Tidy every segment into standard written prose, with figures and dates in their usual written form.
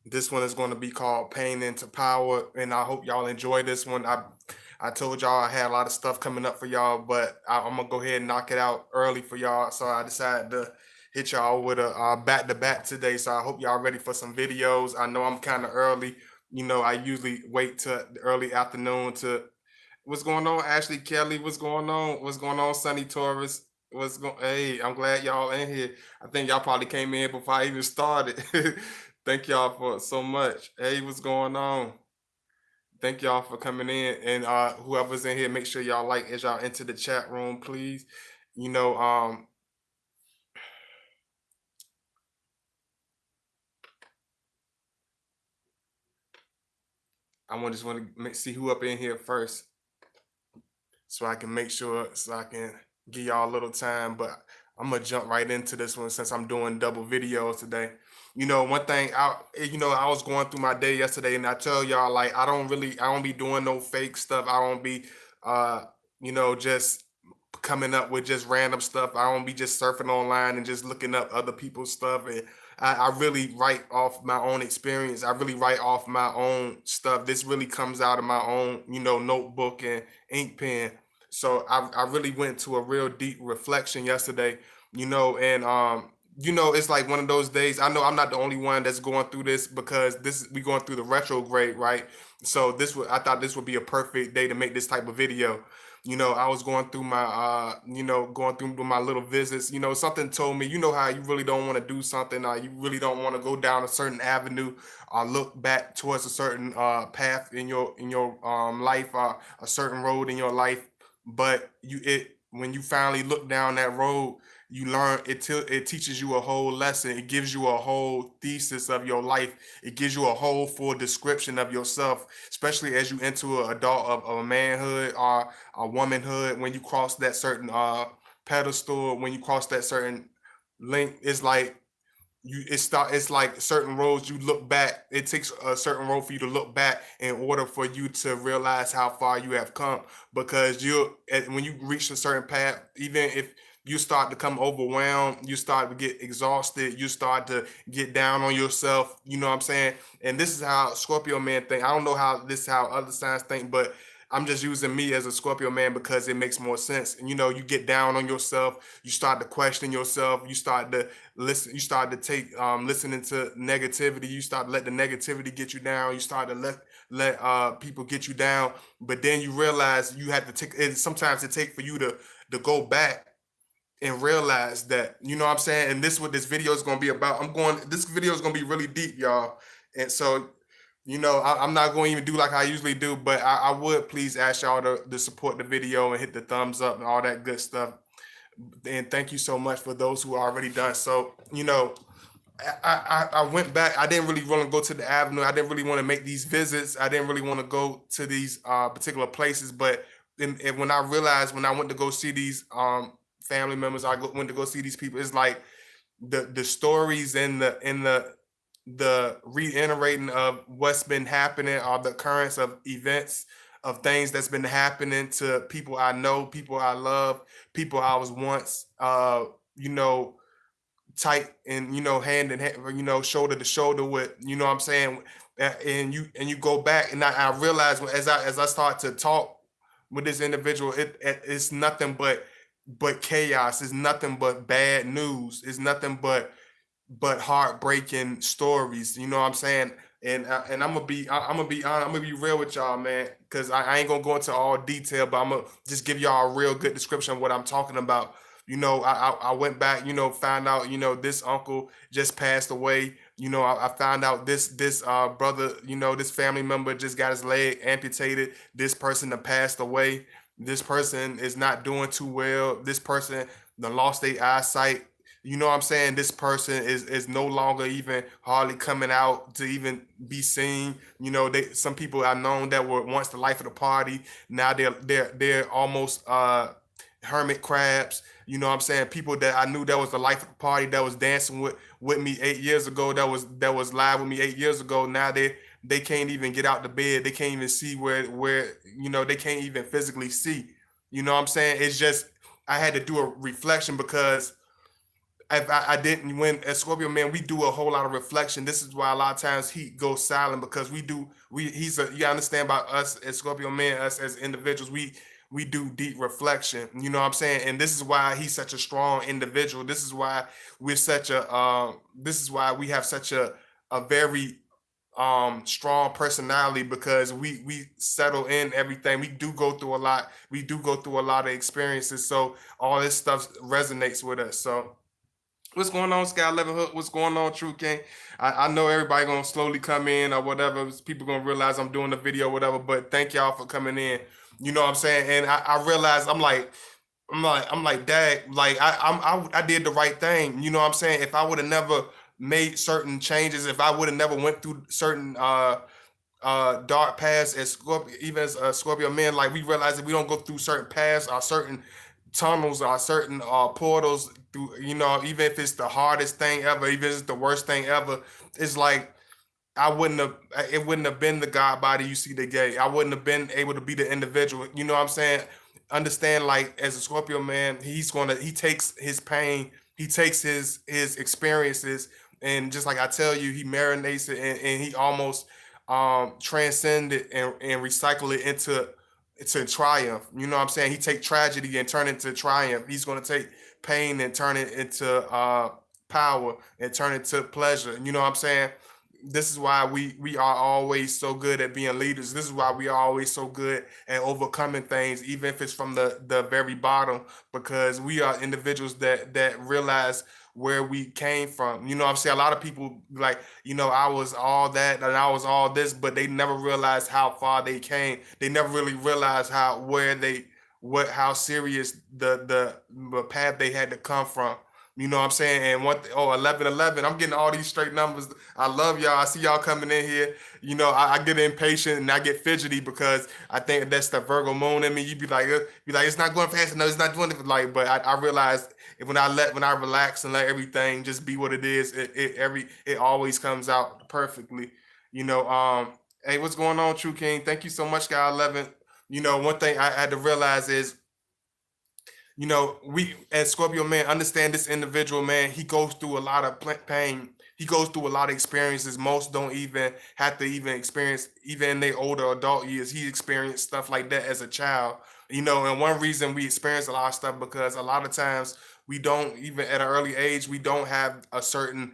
This one is going to be called Pain into Power, and I hope y'all enjoy this one. I told y'all I had a lot of stuff coming up for y'all, but I'm gonna go ahead and knock it out early for y'all. So I decided to hit y'all with a back to back today. So I hope y'all ready for some videos. I know I'm kind of early. I usually wait till the early afternoon to. What's going on, Ashley Kelly? What's going on? What's going on, Sunny Taurus? What's going? Hey, I'm glad y'all in here. I think y'all probably came in before I even started. Thank y'all for so much. Hey, what's going on? Thank y'all for coming in, and whoever's in here, make sure y'all like as y'all enter the chat room, please. You know, just want to see who up in here first, so I can make sure, so I can give y'all a little time. But I'm gonna jump right into this one since I'm doing double videos today. One thing I was going through my day yesterday, and I tell y'all like I don't be doing no fake stuff. I don't be, uh, just coming up with just random stuff. I don't be just surfing online and just looking up other people's stuff. And I really write off my own experience. I really write off my own stuff. This really comes out of my own, notebook and ink pen. So I really went to a real deep reflection yesterday, and it's like one of those days. I know I'm not the only one that's going through this because we going through the retrograde, right? So I thought this would be a perfect day to make this type of video. I was going through my going through my little visits. Something told me, how you really don't want to do something, or you really don't want to go down a certain avenue, or look back towards a certain path in your life, or a certain road in your life. But when you finally look down that road, you learn it teaches you a whole lesson. It gives you a whole thesis of your life. It gives you a whole full description of yourself, especially as you enter an adult of a manhood or a womanhood. When you cross that certain pedestal, when you cross that certain link, it's like it's like certain roads you look back. It takes a certain road for you to look back in order for you to realize how far you have come, because when you reach a certain path, even if you start to come overwhelmed, you start to get exhausted, you start to get down on yourself. You know what I'm saying? And this is how Scorpio man think. I don't know how other signs think, but I'm just using me as a Scorpio man because it makes more sense. And you get down on yourself, you start to question yourself, you start to listen, you start to take listening to negativity, you start to let the negativity get you down, you start to let people get you down. But then you realize you have to take it. Sometimes it takes for you to go back and realize that, what I'm saying. And this is what this video is going to be about. This video is going to be really deep, y'all. And so, I'm not going to even do like I usually do, but I would please ask y'all to support the video and hit the thumbs up and all that good stuff. And thank you so much for those who already done. So, I went back. I didn't really want to go to the avenue. I didn't really want to make these visits. I didn't really want to go to these particular places. But and when I realized, when I went to go see these family members, went to go see these people, it's like the stories and the reiterating of what's been happening, or the occurrence of events, of things that's been happening to people I know, people I love, people I was once you know tight and hand in hand, shoulder to shoulder with, what I'm saying. And you go back, and I realize, as I start to talk with this individual, it's nothing but chaos. It's nothing but bad news. It's nothing but heartbreaking stories. You know what I'm saying? And I'm gonna be honest, I'm gonna be real with y'all, man, because I ain't gonna go into all detail, but I'm gonna just give y'all a real good description of what I'm talking about. I went back, found out, this uncle just passed away. I found out this brother, this family member just got his leg amputated. This person that passed away. This person is not doing too well. This person done lost their eyesight. You know what I'm saying? This person is no longer even hardly coming out to even be seen. Some people I've known that were once the life of the party. Now they're almost hermit crabs. You know what I'm saying? People that I knew that was the life of the party, that was dancing with me 8 years ago, that was live with me 8 years ago. Now they can't even get out the bed. They can't even see where they can't even physically see. You know what I'm saying? It's just, I had to do a reflection because if I didn't win as Scorpio man, we do a whole lot of reflection. This is why a lot of times he goes silent because he's a you understand about us as Scorpio man, us as individuals, we do deep reflection. You know what I'm saying? And this is why he's such a strong individual. This is why we're such a this is why we have such a very strong personality because we settle in everything. We do go through a lot. We do go through a lot of experiences. So all this stuff resonates with us. So what's going on, Sky 11 Hook? What's going on, True King? I know everybody gonna slowly come in or whatever. People gonna realize I'm doing the video, whatever. But thank y'all for coming in. You know what I'm saying? And I realized I'm like, Dad, like I did the right thing. You know what I'm saying? If I would have never made certain changes, if I would have never went through certain dark paths as Scorpio, even as Scorpio men, like we realize that we don't go through certain paths or certain tunnels or certain portals through, even if it's the hardest thing ever, even if it's the worst thing ever, it's like it wouldn't have been the God body you see today. I wouldn't have been able to be the individual. You know what I'm saying? Understand, like as a Scorpio man, he takes his pain, he takes his experiences, and just like I tell you, he marinates it and he almost transcend it and recycle it into triumph. You know what I'm saying? He take tragedy and turn it into triumph. He's gonna take pain and turn it into power and turn it to pleasure. You know what I'm saying? This is why we are always so good at being leaders. This is why we are always so good at overcoming things, even if it's from the very bottom, because we are individuals that realize where we came from. You know what I'm saying? A lot of people like, I was all that and I was all this, but they never realized how far they came. They never really realized how serious the path they had to come from. You know what I'm saying? And 11 11. I'm getting all these straight numbers. I love y'all. I see y'all coming in here. I get impatient and I get fidgety because I think that's the Virgo moon in me. You be like, it's not going fast enough. It's not doing it like. But I realize when I relax and let everything just be what it is, it always comes out perfectly. Hey, what's going on, True King? Thank you so much, guy 11. One thing I had to realize is we as Scorpio man understand this individual man. He goes through a lot of pain. He goes through a lot of experiences. Most don't even have to even experience, even in their older adult years. He experienced stuff like that as a child. And one reason we experience a lot of stuff because a lot of times we don't even at an early age we don't have a certain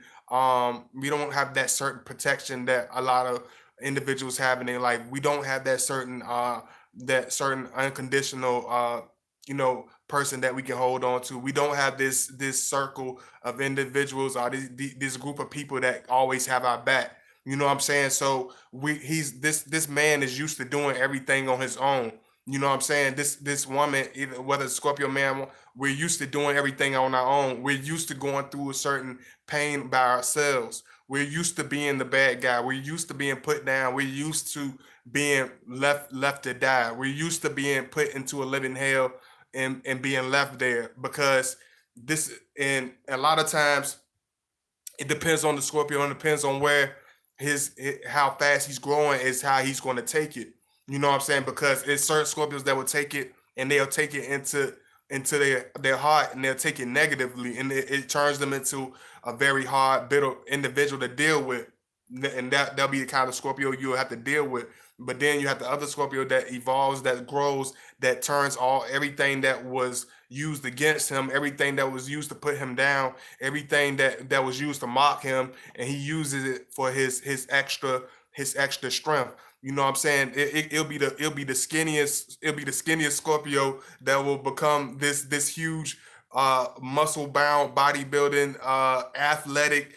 we don't have that certain protection that a lot of individuals have in their life. We don't have that certain unconditional person that we can hold on to. We don't have this circle of individuals or this group of people that always have our back. You know what I'm saying? So he's this man is used to doing everything on his own. You know what I'm saying? This woman, either whether it's Scorpio man, we're used to doing everything on our own. We're used to going through a certain pain by ourselves. We're used to being the bad guy. We're used to being put down. We're used to being left to die. We're used to being put into a living hell and being left there because this and a lot of times it depends on the Scorpio and it depends on where how fast he's growing is how he's going to take it. You know what I'm saying? Because it's certain Scorpios that will take it and they'll take it into their heart and they'll take it negatively and it turns them into a very hard, bitter individual to deal with. And that'll be the kind of Scorpio you'll have to deal with. But then you have the other Scorpio that evolves, that grows, that turns everything that was used against him, everything that was used to put him down, everything that was used to mock him, and he uses it for his extra strength. You know what I'm saying? It'll be the skinniest Scorpio that will become this huge muscle bound bodybuilding athletic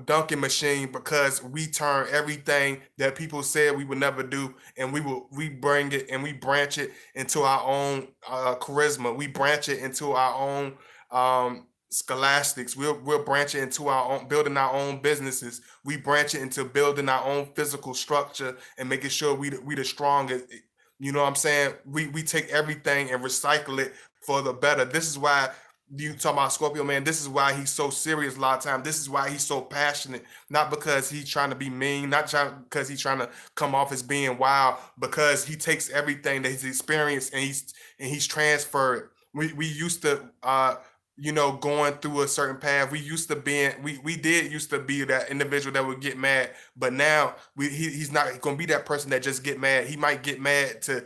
dunking machine because we turn everything that people said we would never do and we bring it and we branch it into our own charisma. We branch it into our own scholastics. We'll branch it into our own building our own businesses. We branch it into building our own physical structure and making sure we the strongest. You know what I'm saying? We take everything and recycle it for the better. This is why you talk about Scorpio man. This is why he's so serious a lot of time. This is why he's so passionate. Not because he's trying to be mean, not because he's trying to come off as being wild, because he takes everything that he's experienced and he's transferred. We used to going through a certain path. We used to be we did used to be that individual that would get mad, but now he's not going to be that person that just get mad. He might get mad to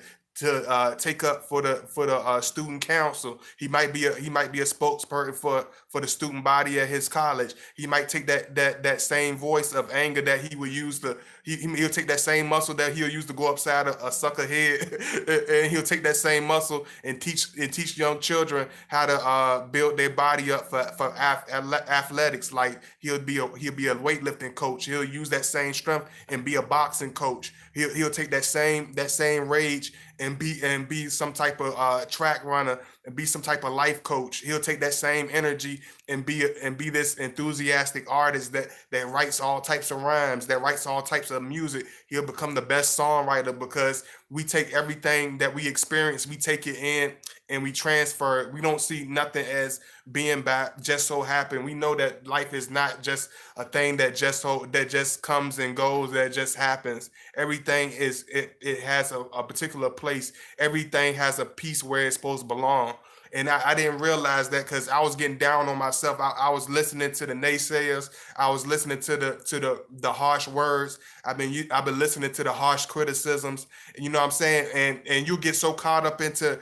take up for the student council. He might be a spokesperson for the student body at his college. He might take that same voice of anger that he would use to he'll take that same muscle that he'll use to go upside a sucker head, and he'll take that same muscle and teach young children how to build their body up for athletics. Like he'll be a weightlifting coach. He'll use that same strength and be a boxing coach. He'll take that same rage and be some type of track runner and be some type of life coach. He'll take that same energy and be this enthusiastic artist that writes all types of rhymes, that writes all types of music. He'll become the best songwriter because we take everything that we experience, we take it in and we transfer it. We don't see nothing as being bad just so happen. We know that life is not just a thing that just comes and goes, that just happens. Everything it has a particular place. Everything has a piece where it's supposed to belong. And I didn't realize that because I was getting down on myself. I was listening to the naysayers. I was listening to the harsh words. I've been listening to the harsh criticisms. You know what I'm saying? And you get so caught up into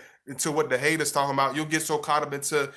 what the haters talking about. You'll get so caught up into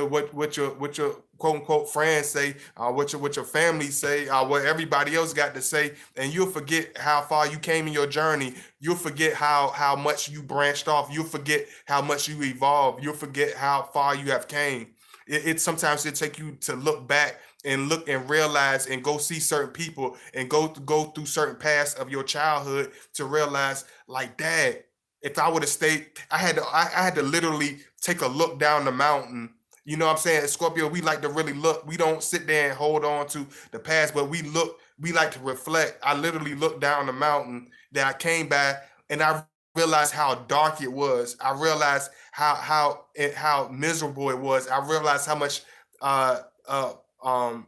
what your quote unquote friends say, what your family say, what everybody else got to say, and you'll forget how far you came in your journey. You'll forget how much you branched off. You'll forget how much you evolved. You'll forget how far you have came. It sometimes it take you to look back and look and realize and go see certain people and go through certain paths of your childhood to realize, like, dad, if I would have stayed, I had to literally take a look down the mountain. You know what I'm saying? Scorpio, we like to really look. We don't sit there and hold on to the past, but we like to reflect. I literally looked down the mountain that I came back and I realized how dark it was. I realized how miserable it was. I realized how much uh uh um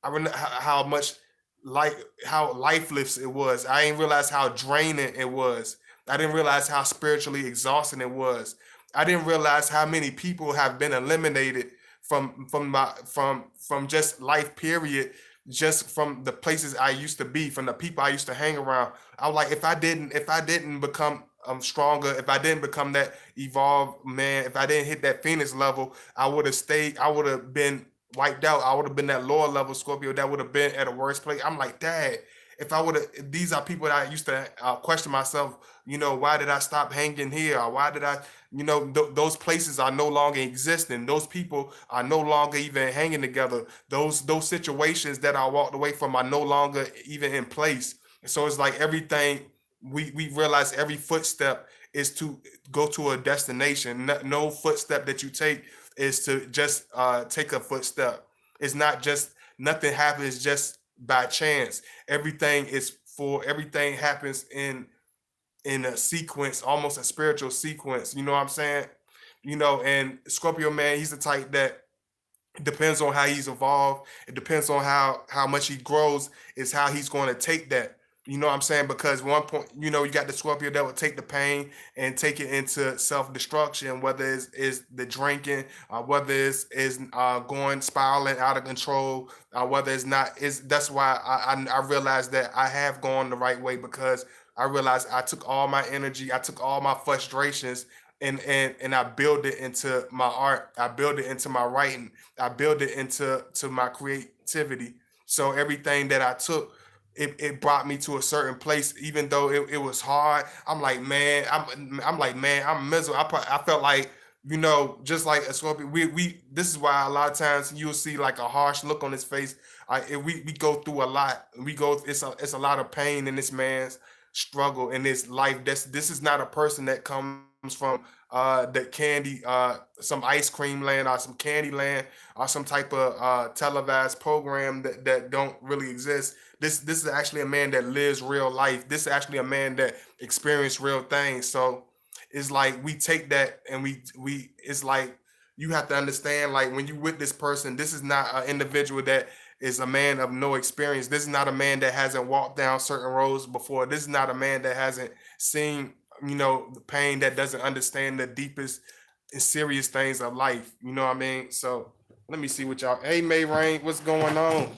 how much like how lifeless it was. I didn't realize how draining it was. I didn't realize how spiritually exhausting it was. I didn't realize how many people have been eliminated from just life period, just from the places I used to be, from the people I used to hang around. I was like, if I didn't become stronger, if I didn't become that evolved man, if I didn't hit that phoenix level, I would have stayed. I would have been wiped out. I would have been that lower level Scorpio that would have been at a worse place. I'm like, Dad, if I would have, these are people that I used to question myself, why did I stop hanging here? Or why did I, those places are no longer existing. Those people are no longer even hanging together. Those situations that I walked away from are no longer even in place. So it's like everything we realize every footstep is to go to a destination. No footstep that you take is to just take a footstep. It's not just nothing happens just by chance. Everything happens in a sequence, almost a spiritual sequence. You know what I'm saying? And Scorpio man, he's the type that it depends on how he's evolved. It depends on how much he grows, is how he's going to take that. You know what I'm saying? Because one point, you got the Scorpio that will take the pain and take it into self-destruction, whether it's is the drinking, whether it's is going spiraling out of control, whether it's not. Is That's why I realized that I have gone the right way, because I realized I took all my energy, I took all my frustrations, and I build it into my art. I build it into my writing. I build it into my creativity. So everything that I took, it brought me to a certain place, even though it was hard. I'm like, man, I'm miserable. I felt like, just like a Scorpio, we this is why a lot of times you'll see like a harsh look on his face. We go through a lot. It's a lot of pain in this man's struggle in this life. This is not a person that comes from the candy, some ice cream land or some candy land or some type of televised program that don't really exist. This is actually a man that lives real life. This is actually a man that experienced real things. So it's like we take that and we it's like you have to understand, like, when you with this person, this is not an individual that is a man of no experience. This is not a man that hasn't walked down certain roads before. This is not a man that hasn't seen, the pain, that doesn't understand the deepest in serious things of life. You know what I mean? So let me see what y'all. Hey, May Rain, what's going on?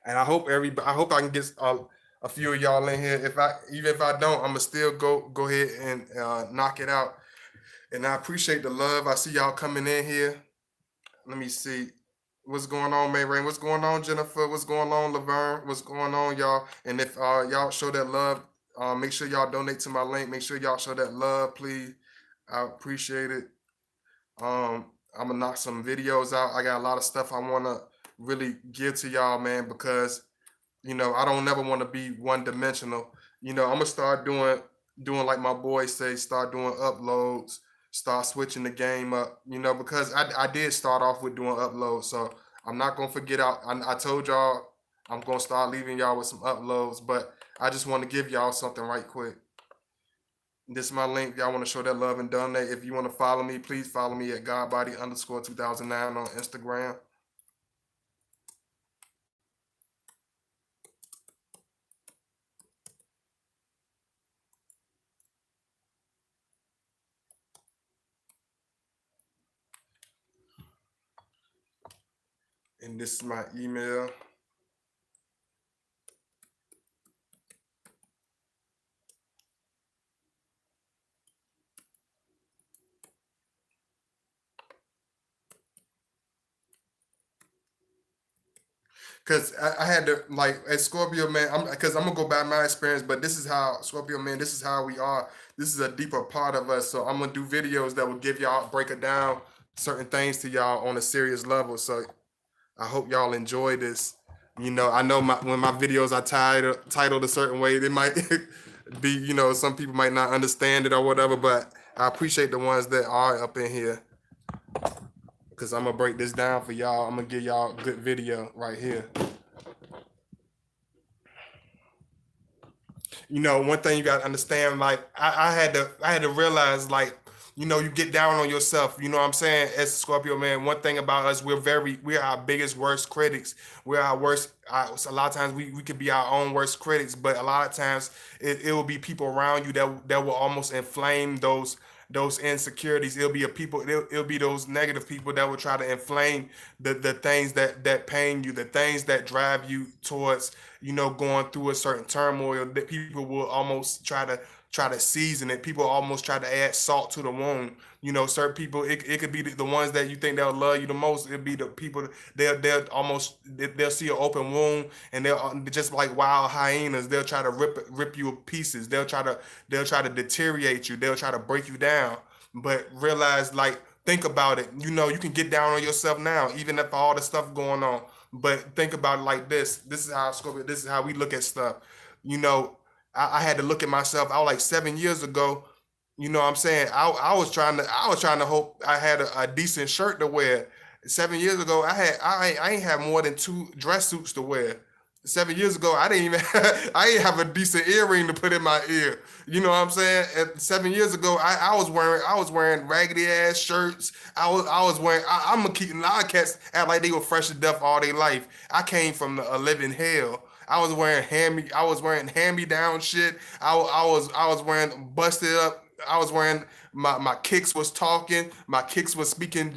And I hope I hope I can get a few of y'all in here. If I even if I don't, I'ma still go ahead and knock it out. And I appreciate the love. I see y'all coming in here. Let me see. What's going on, May Rain? What's going on, Jennifer? What's going on, Laverne? What's going on, y'all? And if y'all show that love, make sure y'all donate to my link. Make sure y'all show that love, please. I appreciate it. I'm gonna knock some videos out. I got a lot of stuff I wanna really give to y'all, man, because I don't never want to be one dimensional. I'm gonna start doing like my boys say, start doing uploads, start switching the game up. Because I did start off with doing uploads, so I'm not gonna forget out. I told y'all I'm gonna start leaving y'all with some uploads, but I just want to give y'all something right quick. This is my link. Y'all want to show that love and donate. If you want to follow me, please follow me at Godbody_2009 on Instagram. And this is my email. Cause I had to like at Scorpio, man. I'm gonna go by my experience, but this is how Scorpio, man. This is how we are. This is a deeper part of us. So I'm gonna do videos that will give y'all break it down certain things to y'all on a serious level. So I hope y'all enjoy this. I know when my videos are titled a certain way, they might be, some people might not understand it or whatever. But I appreciate the ones that are up in here, because I'm gonna break this down for y'all. I'm gonna give y'all a good video right here. One thing you gotta understand, like I had to realize, like, you get down on yourself. You know what I'm saying? As a Scorpio, man, one thing about us, we're our biggest worst critics. We're our worst. A lot of times we could be our own worst critics, but a lot of times it will be people around you that will almost inflame those insecurities. It'll be those negative people that will try to inflame the things that pain you, the things that drive you towards going through a certain turmoil. That people will almost try to season it. People almost try to add salt to the wound. Certain people, it could be the ones that you think they'll love you the most. It'll be the people they'll see an open wound, and they'll just like wild hyenas. They'll try to rip you to pieces. They'll try to deteriorate you. They'll try to break you down. But realize, like, think about it. You can get down on yourself now, even if all the stuff going on. But think about it like this. This is how Scorpio. This is how we look at stuff. You know, I had to look at myself. I was like 7 years ago. You know what I'm saying? I was trying to hope I had a decent shirt to wear. 7 years ago, I ain't have more than 2 dress suits to wear. 7 years ago, I didn't even I didn't have a decent earring to put in my ear. You know what I'm saying? 7 years ago, I was wearing raggedy ass shirts. I was wearing. I'm gonna keep. A lot of cats act like they were fresh to death all their life. I came from a living hell. I was wearing hand me down shit. I was wearing busted up. I was wearing my kicks was talking. My kicks was speaking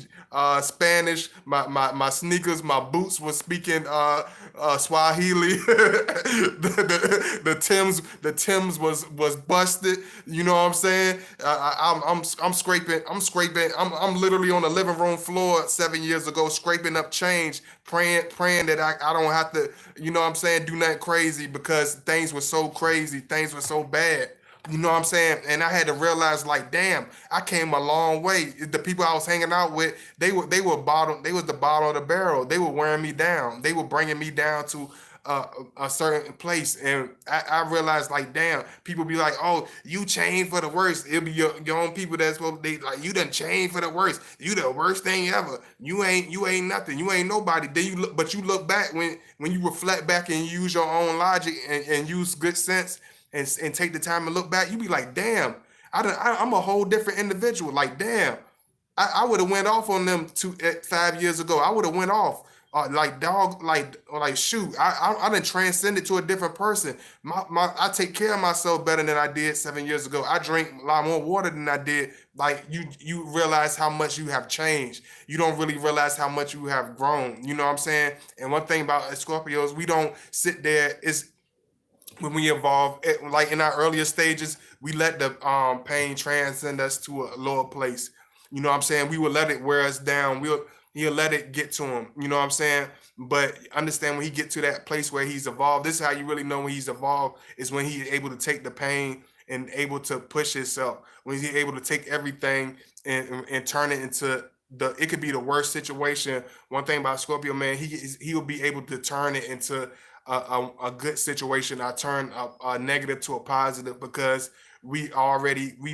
Spanish. My sneakers, my boots was speaking Swahili. The Tims was busted. You know what I'm saying? I'm scraping. I'm literally on the living room floor 7 years ago, scraping up change, praying that I don't have to. You know what I'm saying? Do nothing crazy, because things were so crazy. Things were so bad. You know what I'm saying? And I had to realize, like, damn, I came a long way. The people I was hanging out with, they were bottom. They was the bottom of the barrel. They were wearing me down. They were bringing me down to a certain place. And I realized, like, damn, people be like, oh, you changed for the worst. It'll be your own people that's supposed to, they like, you done changed for the worst. You the worst thing ever. You ain't nothing. You ain't nobody. Then but you look back, when you reflect back and use your own logic and use good sense, and take the time and look back, you be like, damn, I'm a whole different individual. Like, damn, I would have went off on them 5 years ago. I would have went off. like dog, like shoot, I done transcended to a different person. I take care of myself better than I did 7 years ago. I drink a lot more water than I did. Like you realize how much you have changed. You don't really realize how much you have grown. You know what I'm saying? And one thing about Scorpios, we don't sit there. It's when we evolve, like in our earlier stages, we let the pain transcend us to a lower place. You know what I'm saying? We will let it wear us down. He'll let it get to him. You know what I'm saying? But understand, when he get to that place where he's evolved, this is how you really know when he's evolved, is when he's able to take the pain and able to push himself. When he's able to take everything and turn it into it could be the worst situation. One thing about Scorpio, man, he'll be able to turn it into a good situation. I turn a negative to a positive, because we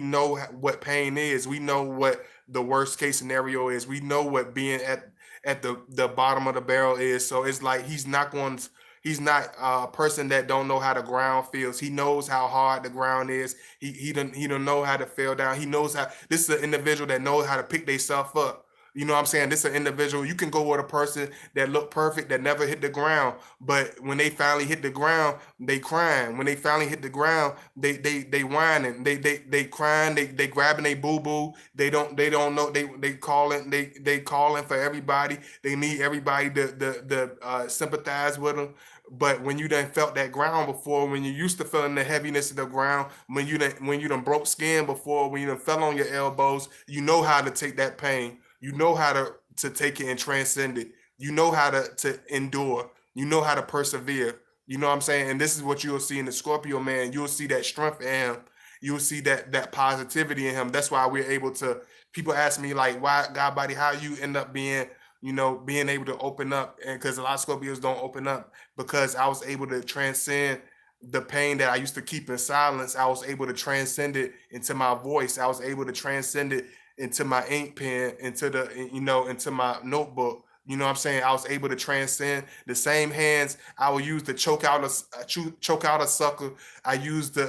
know what pain is. We know what the worst case scenario is. We know what being at the bottom of the barrel is. So it's like he's not a person that don't know how the ground feels. He knows how hard the ground is. He don't know how to fell down. He knows how. This is an individual that knows how to pick themselves up. You know what I'm saying? This is an individual. You can go with a person that look perfect, that never hit the ground, but when they finally hit the ground, they crying. When they finally hit the ground, they whining. They crying. They grabbing a boo boo. They don't know. They calling for everybody. They need everybody to sympathize with them. But when you done felt that ground before, when you used to feeling the heaviness of the ground, when you done broke skin before, when you done fell on your elbows, you know how to take that pain. You know how to take it and transcend it. You know how to endure. You know how to persevere. You know what I'm saying? And this is what you'll see in the Scorpio man. You'll see that strength in him. You'll see that positivity in him. That's why we're able to. People ask me like, why God body, how you end up being able to open up, and because a lot of Scorpios don't open up, because I was able to transcend the pain that I used to keep in silence. I was able to transcend it into my voice. I was able to transcend it into my ink pen, into my notebook. You know what I'm saying? I was able to transcend the same hands I would use to choke out a sucker. I used to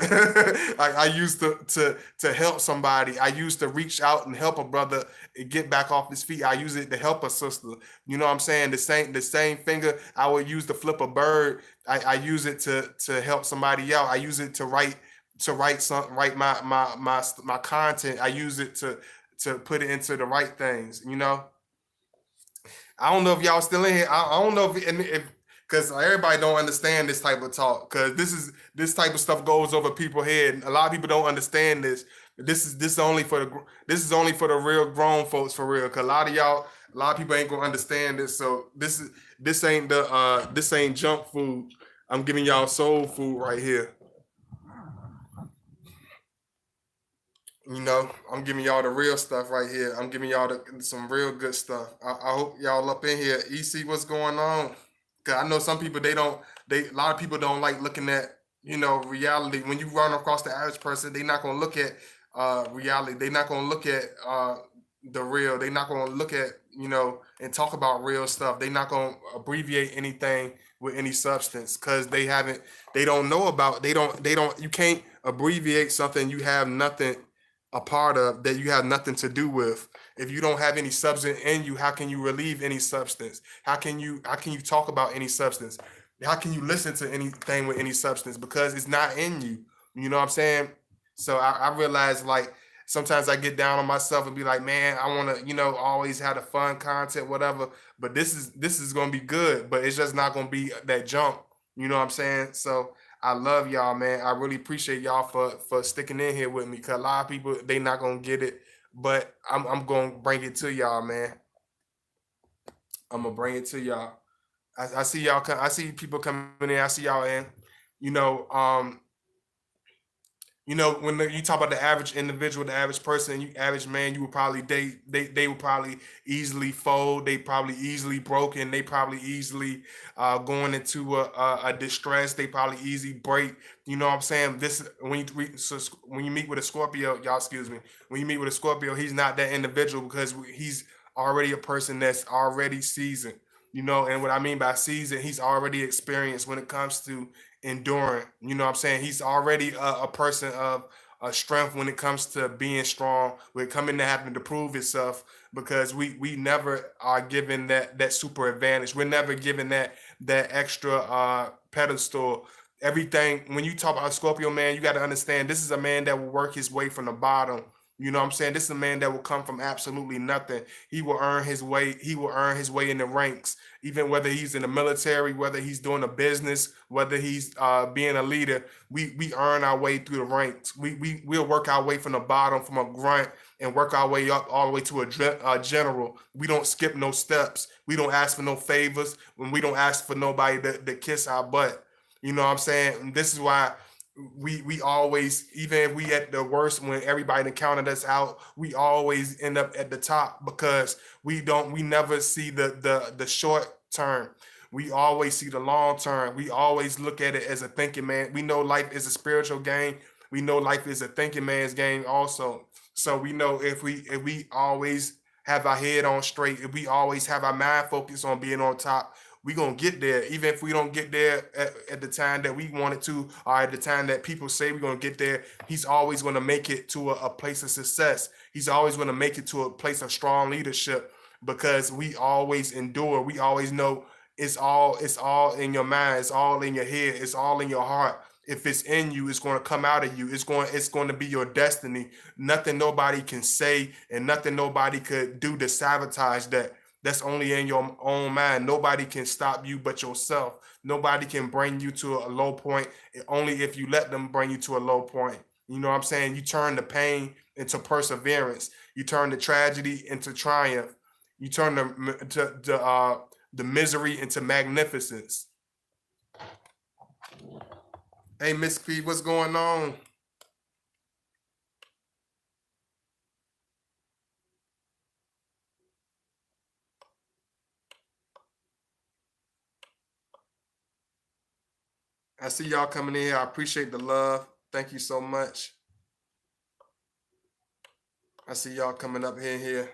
I used to help somebody. I used to reach out and help a brother get back off his feet. I use it to help a sister. You know what I'm saying? The same finger I would use to flip a bird. I use it to help somebody out. I use it to write my content. I use it to put it into the right things. I don't know if y'all still in here. I don't know if because everybody don't understand this type of talk, because this type of stuff goes over people's head. A lot of people don't understand this. This is only for the real grown folks, for real. Cause a lot of people ain't gonna understand this. So this ain't junk food. I'm giving y'all soul food right here. I'm giving y'all the real stuff right here. I'm giving y'all some real good stuff. I hope y'all up in here. EC, what's going on? Cause I know some people, a lot of people don't like looking at reality. When you run across the average person, they not gonna look at reality. They not gonna look at the real. They not gonna look at and talk about real stuff. They not gonna abbreviate anything with any substance, because they don't know about they don't you can't abbreviate something you have nothing a part of, that you have nothing to do with. If you don't have any substance in you, how can you relieve any substance? How can you talk about any substance? How can you listen to anything with any substance? Because it's not in you. You know what I'm saying? So I realize, like, sometimes I get down on myself and be like, man, I want to always have the fun content, whatever. But this is gonna be good, but it's just not gonna be that junk. You know what I'm saying? So I love y'all, man. I really appreciate y'all for sticking in here with me. Cause a lot of people, they not gonna get it, but I'm gonna bring it to y'all, man. I'm gonna bring it to y'all. I see y'all. I see people coming in. I see y'all in. You know, um, when you talk about the average individual, the average person, average man, you would probably they would probably easily fold. They probably easily broken. They probably easily going into a distress. They probably easy break. You know what I'm saying? This when you meet with a Scorpio, y'all excuse me. When you meet with a Scorpio, he's not that individual, because he's already a person that's already seasoned. And what I mean by seasoned, he's already experienced when it comes to enduring. You know what I'm saying? He's already a person of strength when it comes to being strong. We're coming to having to prove itself because we never are given that super advantage. We're never given that extra pedestal. Everything when you talk about Scorpio man, you got to understand this is a man that will work his way from the bottom. You know what I'm saying? This is a man that will come from absolutely nothing. He will earn his way. He will earn his way in the ranks, even whether he's in the military, whether he's doing a business, whether he's being a leader. We earn our way through the ranks. We'll work our way from the bottom, from a grunt, and work our way up all the way to a general. We don't skip no steps. We don't ask for no favors. When we don't ask for nobody to kiss our butt. You know what I'm saying? And this is why we always, even if we at the worst when everybody counted us out, we always end up at the top because we never see the short term. We always see the long term. We always look at it as a thinking man. We know life is a spiritual game. We know life is a thinking man's game also. So we know if we always have our head on straight, if we always have our mind focused on being on top, we gonna get there. Even if we don't get there at the time that we wanted to, or at the time that people say we're gonna get there, he's always gonna make it to a place of success. He's always gonna make it to a place of strong leadership because we always endure. We always know it's all in your mind, it's all in your head, it's all in your heart. If it's in you, it's going to come out of you. It's going to be your destiny. Nothing nobody can say and nothing nobody could do to sabotage that. That's only in your own mind. Nobody can stop you but yourself. Nobody can bring you to a low point, only if you let them bring you to a low point. You know what I'm saying? You turn the pain into perseverance. You turn the tragedy into triumph. You turn the misery into magnificence. Hey, Miss P, what's going on? I see y'all coming in here. I appreciate the love. Thank you so much. I see y'all coming up here.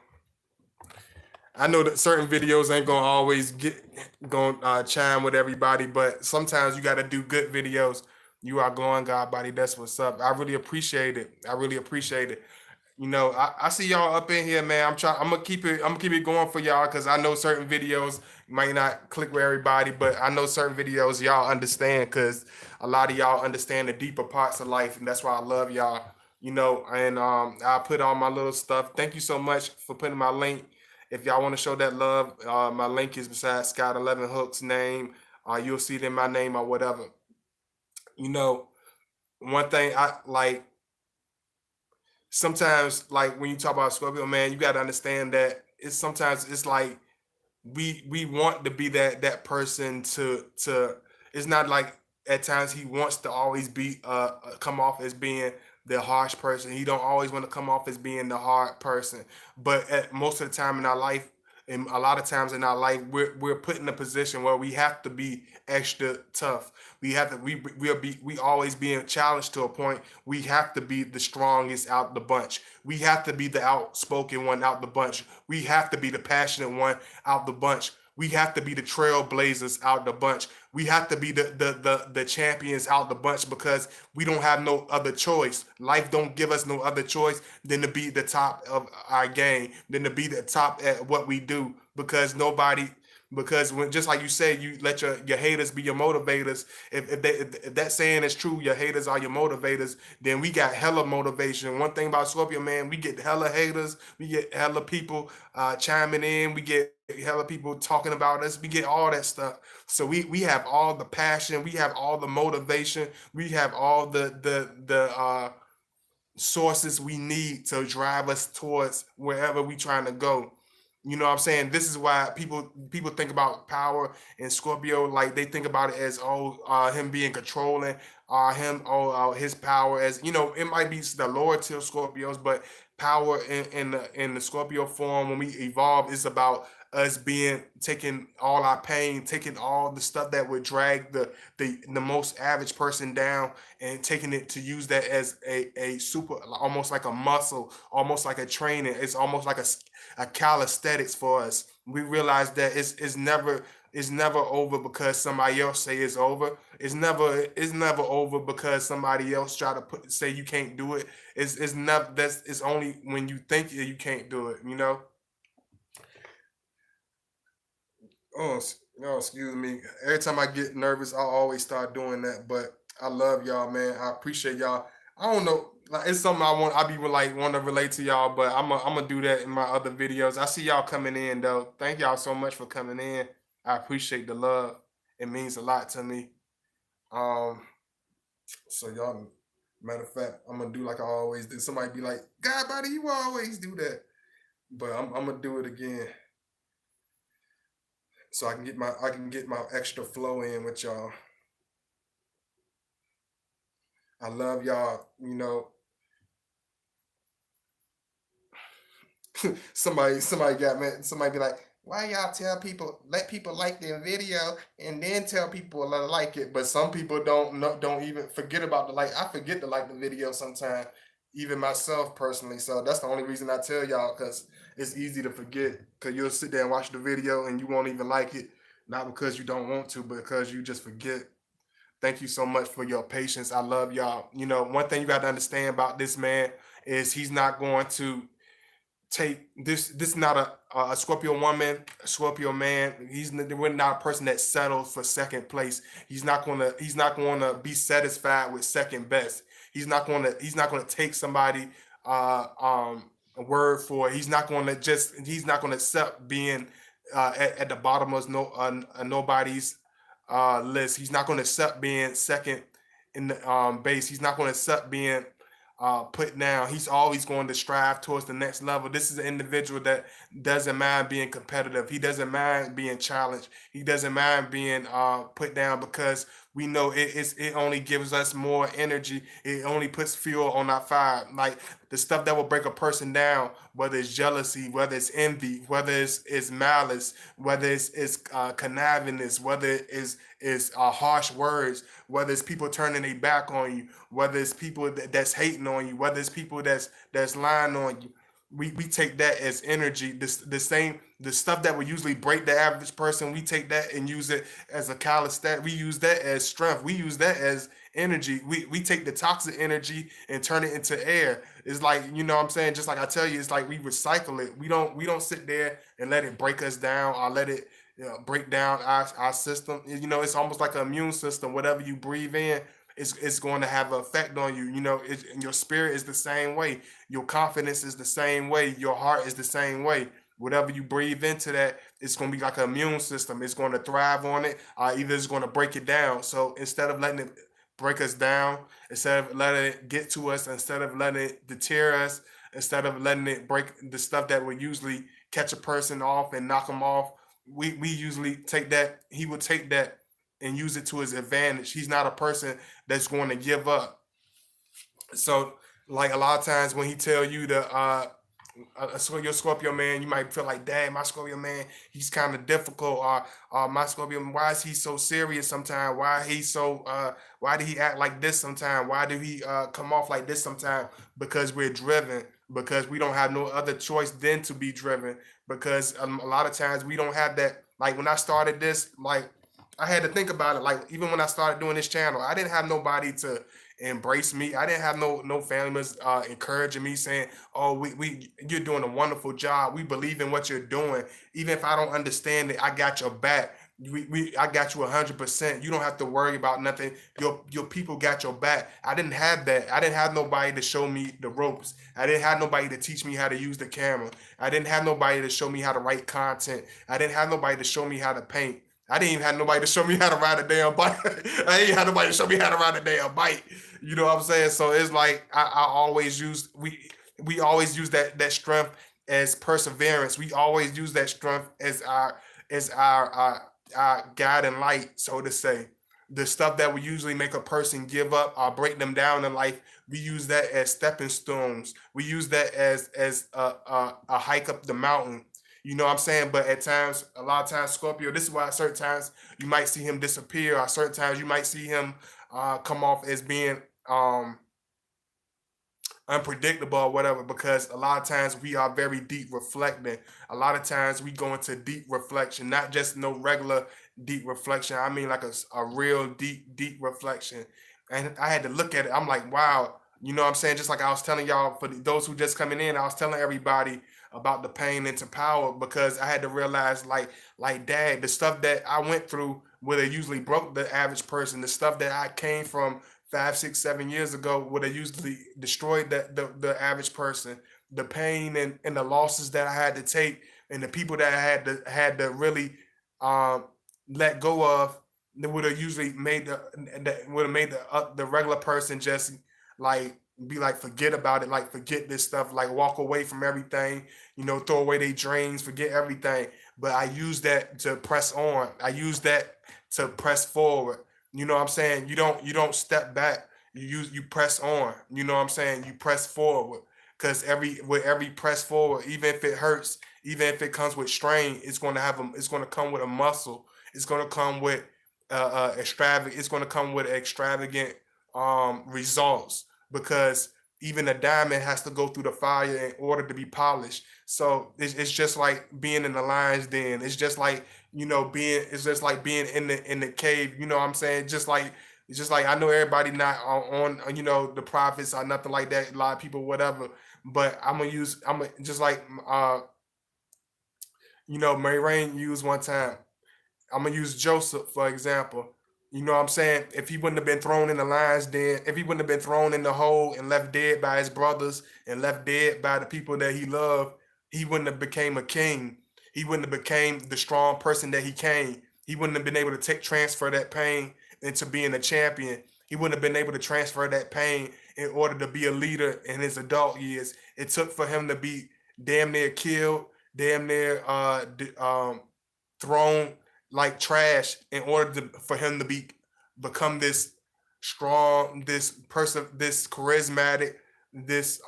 I know that certain videos ain't gonna always get going chime with everybody, but sometimes you got to do good videos. You are going God body. That's what's up. I really appreciate it. I really appreciate it. You know, I see y'all up in here, man. I'm trying. I'm gonna keep it going for y'all because I know certain videos might not click with everybody, but I know certain videos y'all understand because a lot of y'all understand the deeper parts of life, and that's why I love y'all. You know, and I put all my little stuff. Thank you so much for putting my link. If y'all want to show that love, my link is beside Scott 11 Hook's name. You'll see it in my name or whatever. You know, one thing I like sometimes like when you talk about Scorpio, man, you got to understand that it's like we want to be that person to it's not like at times he wants to always be come off as being the harsh person. He don't always want to come off as being the hard person, but at most of the time in our life, and a lot of times in our life, we're put in a position where we have to be extra tough. We have to we always being challenged to a point. We have to be the strongest out the bunch. We have to be the outspoken one out the bunch. We have to be the passionate one out the bunch. We have to be the trailblazers out the bunch. We have to be the champions out the bunch because we don't have no other choice. Life don't give us no other choice than to be the top of our game, than to be the top at what we do. Because nobody, because when just like you said, you let your haters be your motivators. If that saying is true, your haters are your motivators. Then we got hella motivation. One thing about Scorpio, man, we get hella haters. We get hella people chiming in. We get hella people talking about us. We get all that stuff. So we have all the passion. We have all the motivation. We have all the sources we need to drive us towards wherever we trying to go. You know what I'm saying? This is why people think about power and Scorpio like they think about it as him being controlling, him his power as you know it might be the lower tier Scorpios, but power in the Scorpio form when we evolve is about us being taking all our pain, taking all the stuff that would drag the most average person down, and taking it to use that as a super almost like a muscle, almost like a training. It's almost like a calisthenics for us. We realize that it's never It's never over because somebody else say it's over. It's never over because somebody else try to say you can't do it. It's never that's it's only when you think you can't do it, you know? Oh, no, excuse me. Every time I get nervous, I always start doing that. But I love y'all, man. I appreciate y'all. I don't know, like it's something I be like want to relate to y'all, but I'm gonna do that in my other videos. I see y'all coming in though. Thank y'all so much for coming in. I appreciate the love. It means a lot to me. Um, so y'all, matter of fact, I'm gonna do like I always do. Somebody be like, "God, buddy, you always do that," but I'm gonna do it again so I can get my extra flow in with y'all. I love y'all. Somebody got mad. Somebody be like, "Why y'all tell people let people like their video and then tell people to like it?" But some people don't even forget about the like. I forget to like the video sometimes, even myself personally. So that's the only reason I tell y'all because it's easy to forget. Because you'll sit there and watch the video and you won't even like it, not because you don't want to, but because you just forget. Thank you so much for your patience. I love y'all. One thing you got to understand about this man is he's not going to take this is not a Scorpio woman, a Scorpio man. We're not a person that settles for second place. He's not gonna be satisfied with second best. He's not gonna take somebody a word for it. He's not gonna accept being at the bottom of nobody's list. He's not gonna accept being second in the base. He's not gonna accept being put down. He's always going to strive towards the next level. This is an individual that doesn't mind being competitive. He doesn't mind being challenged. He doesn't mind being put down because we know it only gives us more energy. It only puts fuel on our fire. Like the stuff that will break a person down, whether it's jealousy, whether it's envy, whether it's malice, whether it's connivingness, whether it's harsh words, whether it's people turning their back on you, whether it's people that's hating on you, whether it's people that's lying on you. We take that as energy. The stuff that would usually break the average person, we take that and use it as a calisthenic. We use that as strength. We use that as energy. We take the toxic energy and turn it into air. It's like, what I'm saying, just like I tell you, it's like we recycle it. We don't sit there and let it break us down or let it break down our system. It's almost like an immune system. Whatever you breathe in, it's going to have an effect on you. And your spirit is the same way. Your confidence is the same way. Your heart is the same way. Whatever you breathe into that, it's going to be like an immune system. It's going to thrive on it. Either it's going to break it down. So instead of letting it break us down, instead of letting it get to us, instead of letting it deter us, instead of letting it break the stuff that would usually catch a person off and knock them off, we usually take that. He would take that and use it to his advantage. He's not a person that's going to give up. So, like a lot of times when he tell you to your Scorpio man, you might feel like, dang, my Scorpio man, he's kind of difficult. Or my Scorpio, why is he so serious sometimes? Why did he act like this sometimes? Why do he come off like this sometimes? Because we're driven. Because we don't have no other choice than to be driven. Because a lot of times we don't have that. Like when I started this, like I had to think about it. Like even when I started doing this channel, I didn't have nobody to embrace me. I didn't have no family members encouraging me, saying, "Oh, we you're doing a wonderful job. We believe in what you're doing. Even if I don't understand it, I got your back. I got you 100%. You don't have to worry about nothing. Your people got your back." I didn't have that. I didn't have nobody to show me the ropes. I didn't have nobody to teach me how to use the camera. I didn't have nobody to show me how to write content. I didn't have nobody to show me how to paint. I didn't even have nobody to show me how to ride a damn bike. I ain't had nobody to show me how to ride a damn bike. You know what I'm saying? So it's like I always use we always use that strength as perseverance. We always use that strength as our guiding light, so to say. The stuff that would usually make a person give up or break them down in life, we use that as stepping stones. We use that as a hike up the mountain. You know what I'm saying? But at times, a lot of times, Scorpio, this is why at certain times you might see him disappear, or certain times you might see him come off as being unpredictable or whatever, because a lot of times we are very deep reflecting. A lot of times we go into deep reflection, not just no regular deep reflection. I mean, like a real deep reflection. And I had to look at it. I'm like, wow, you know what I'm saying? Just like I was telling y'all, for those who just coming in, I was telling everybody about the pain into power, because I had to realize, dad, the stuff that I went through would have usually broke the average person. The stuff that I came from 5, 6, 7 years ago would have usually destroyed the average person. The pain and the losses that I had to take, and the people that I had to really um, let go of, that would have usually made the regular person just like be like, forget about it, like forget this stuff, like walk away from everything, throw away their dreams, forget everything. But I use that to press on. I use that to press forward. You know what I'm saying? You don't step back. You press on. You know what I'm saying? You press forward. Cause with every press forward, even if it hurts, even if it comes with strain, it's gonna come with a muscle. It's gonna come with it's gonna come with extravagant results, because even a diamond has to go through the fire in order to be polished. So it's just like being in the lion's den. It's just like, it's just like being in the cave. You know what I'm saying? Just like I know everybody not the prophets or nothing like that. A lot of people, whatever. But I'm gonna just like Mary Rain used one time. I'm gonna use Joseph for example. You know what I'm saying? If he wouldn't have been thrown in the lion's den, if he wouldn't have been thrown in the hole and left dead by his brothers and left dead by the people that he loved, he wouldn't have became a king. He wouldn't have became the strong person that he came. He wouldn't have been able to transfer that pain into being a champion. He wouldn't have been able to transfer that pain in order to be a leader in his adult years. It took for him to be damn near killed, damn near thrown like trash in order for him to become this strong, this person, this charismatic, this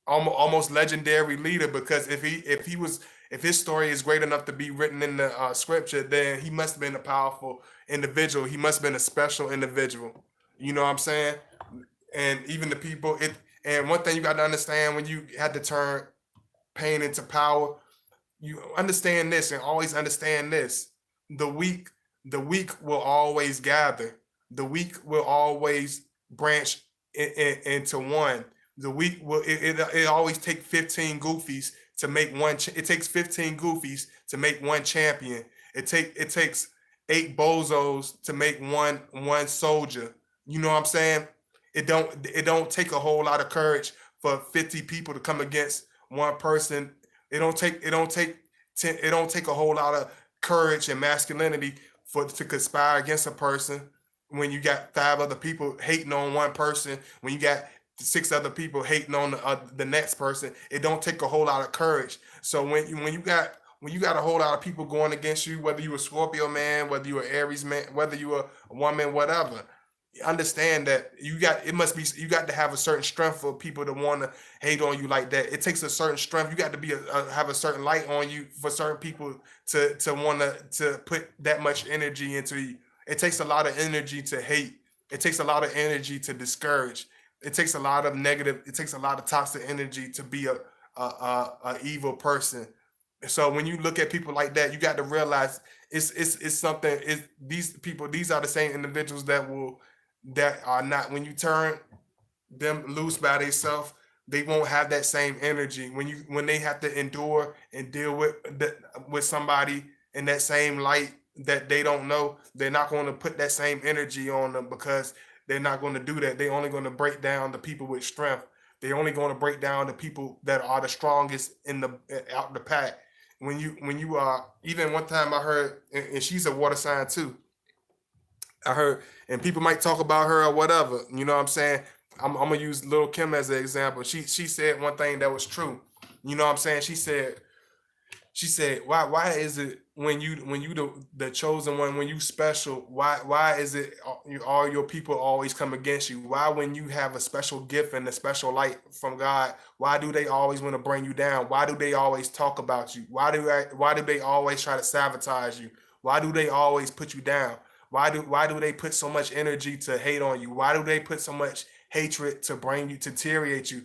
almost legendary leader. Because if his story is great enough to be written in the scripture, then he must have been a powerful individual. He must have been a special individual. You know what I'm saying? And even the people it and one thing you got to understand, when you had to turn pain into power, you understand this, and always understand this: the weak the weak will always gather. The weak will always branch into one. The weak will it always take 15 goofies to make one. It takes 15 goofies to make one champion. It takes 8 bozos to make one soldier. You know what I'm saying? It don't take a whole lot of courage for 50 people to come against one person. It don't take a whole lot of courage and masculinity to conspire against a person when you got 5 other people hating on one person, when you got 6 other people hating on the next person. It don't take a whole lot of courage. So when you got a whole lot of people going against you, whether you a Scorpio man, whether you a Aries man, whether you a woman, whatever, understand that you got to have a certain strength for people to want to hate on you like that. It takes a certain strength. You got to have a certain light on you for certain people to want to put that much energy into you. It takes a lot of energy to hate. It takes a lot of energy to discourage. It takes a lot of negative. It takes a lot of toxic energy to be a evil person. So when you look at people like that, you got to realize it's something. These are the same individuals that are not, when you turn them loose by themselves, they won't have that same energy. When they have to endure and deal with somebody in that same light that they don't know, they're not going to put that same energy on them, because they're not going to do that. They're only going to break down the people with strength. They're only going to break down the people that are the strongest in the out the pack. When you are, even one time I heard, and she's a water sign too. I heard, and people might talk about her or whatever. You know what I'm saying? I'm gonna use Lil Kim as an example. She said one thing that was true. You know what I'm saying? She said, why is it when you the chosen one, when you special, why is it all your people always come against you? Why, when you have a special gift and a special light from God, why do they always want to bring you down? Why do they always talk about you? Why do they always try to sabotage you? Why do they always put you down? Why do they put so much energy to hate on you? Why do they put so much hatred to bring you, to deteriorate you?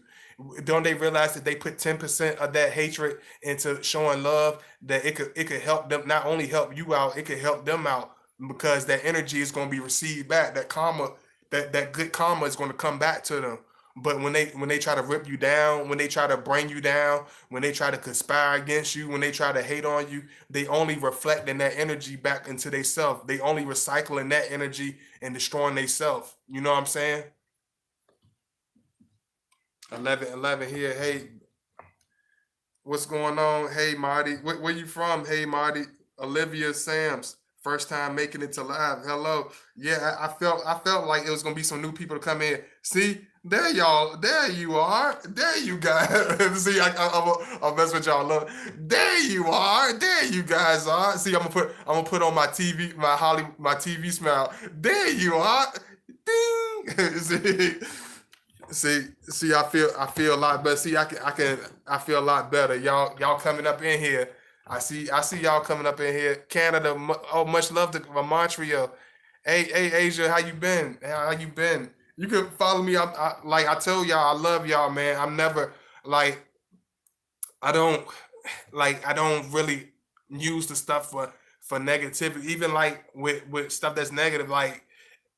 Don't they realize that they put 10% of that hatred into showing love? That it could help them, not only help you out, it could help them out because that energy is going to be received back. That karma, that good karma is going to come back to them. But when they try to rip you down, when they try to bring you down, when they try to conspire against you, when they try to hate on you, they only reflecting that energy back into they self. They only recycling that energy and destroying they self. You know what I'm saying? 11 here. Hey, what's going on? Hey, Marty. Where you from? Hey, Marty. Olivia Sams. First time making it to live. Hello. Yeah, I felt like it was gonna be some new people to come in. See, there y'all. There you are. There you guys. See, I'll mess with y'all. Look, there you are. There you guys are. See, I'm gonna put on my TV, my TV smile. There you are. Ding. See. See, I feel a lot better. See, I feel a lot better. Y'all coming up in here. I see y'all coming up in here. Canada, oh, much love to Montreal. Hey, Asia, how you been? How you been? You can follow me. Like I told y'all, I love y'all, man. I'm never like I don't I don't really use the stuff for negativity. Even like with stuff that's negative, like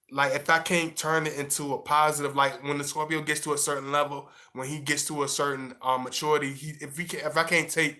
if I can't turn it into a positive, like when the Scorpio gets to a certain level, when he gets to a certain maturity, if I can't take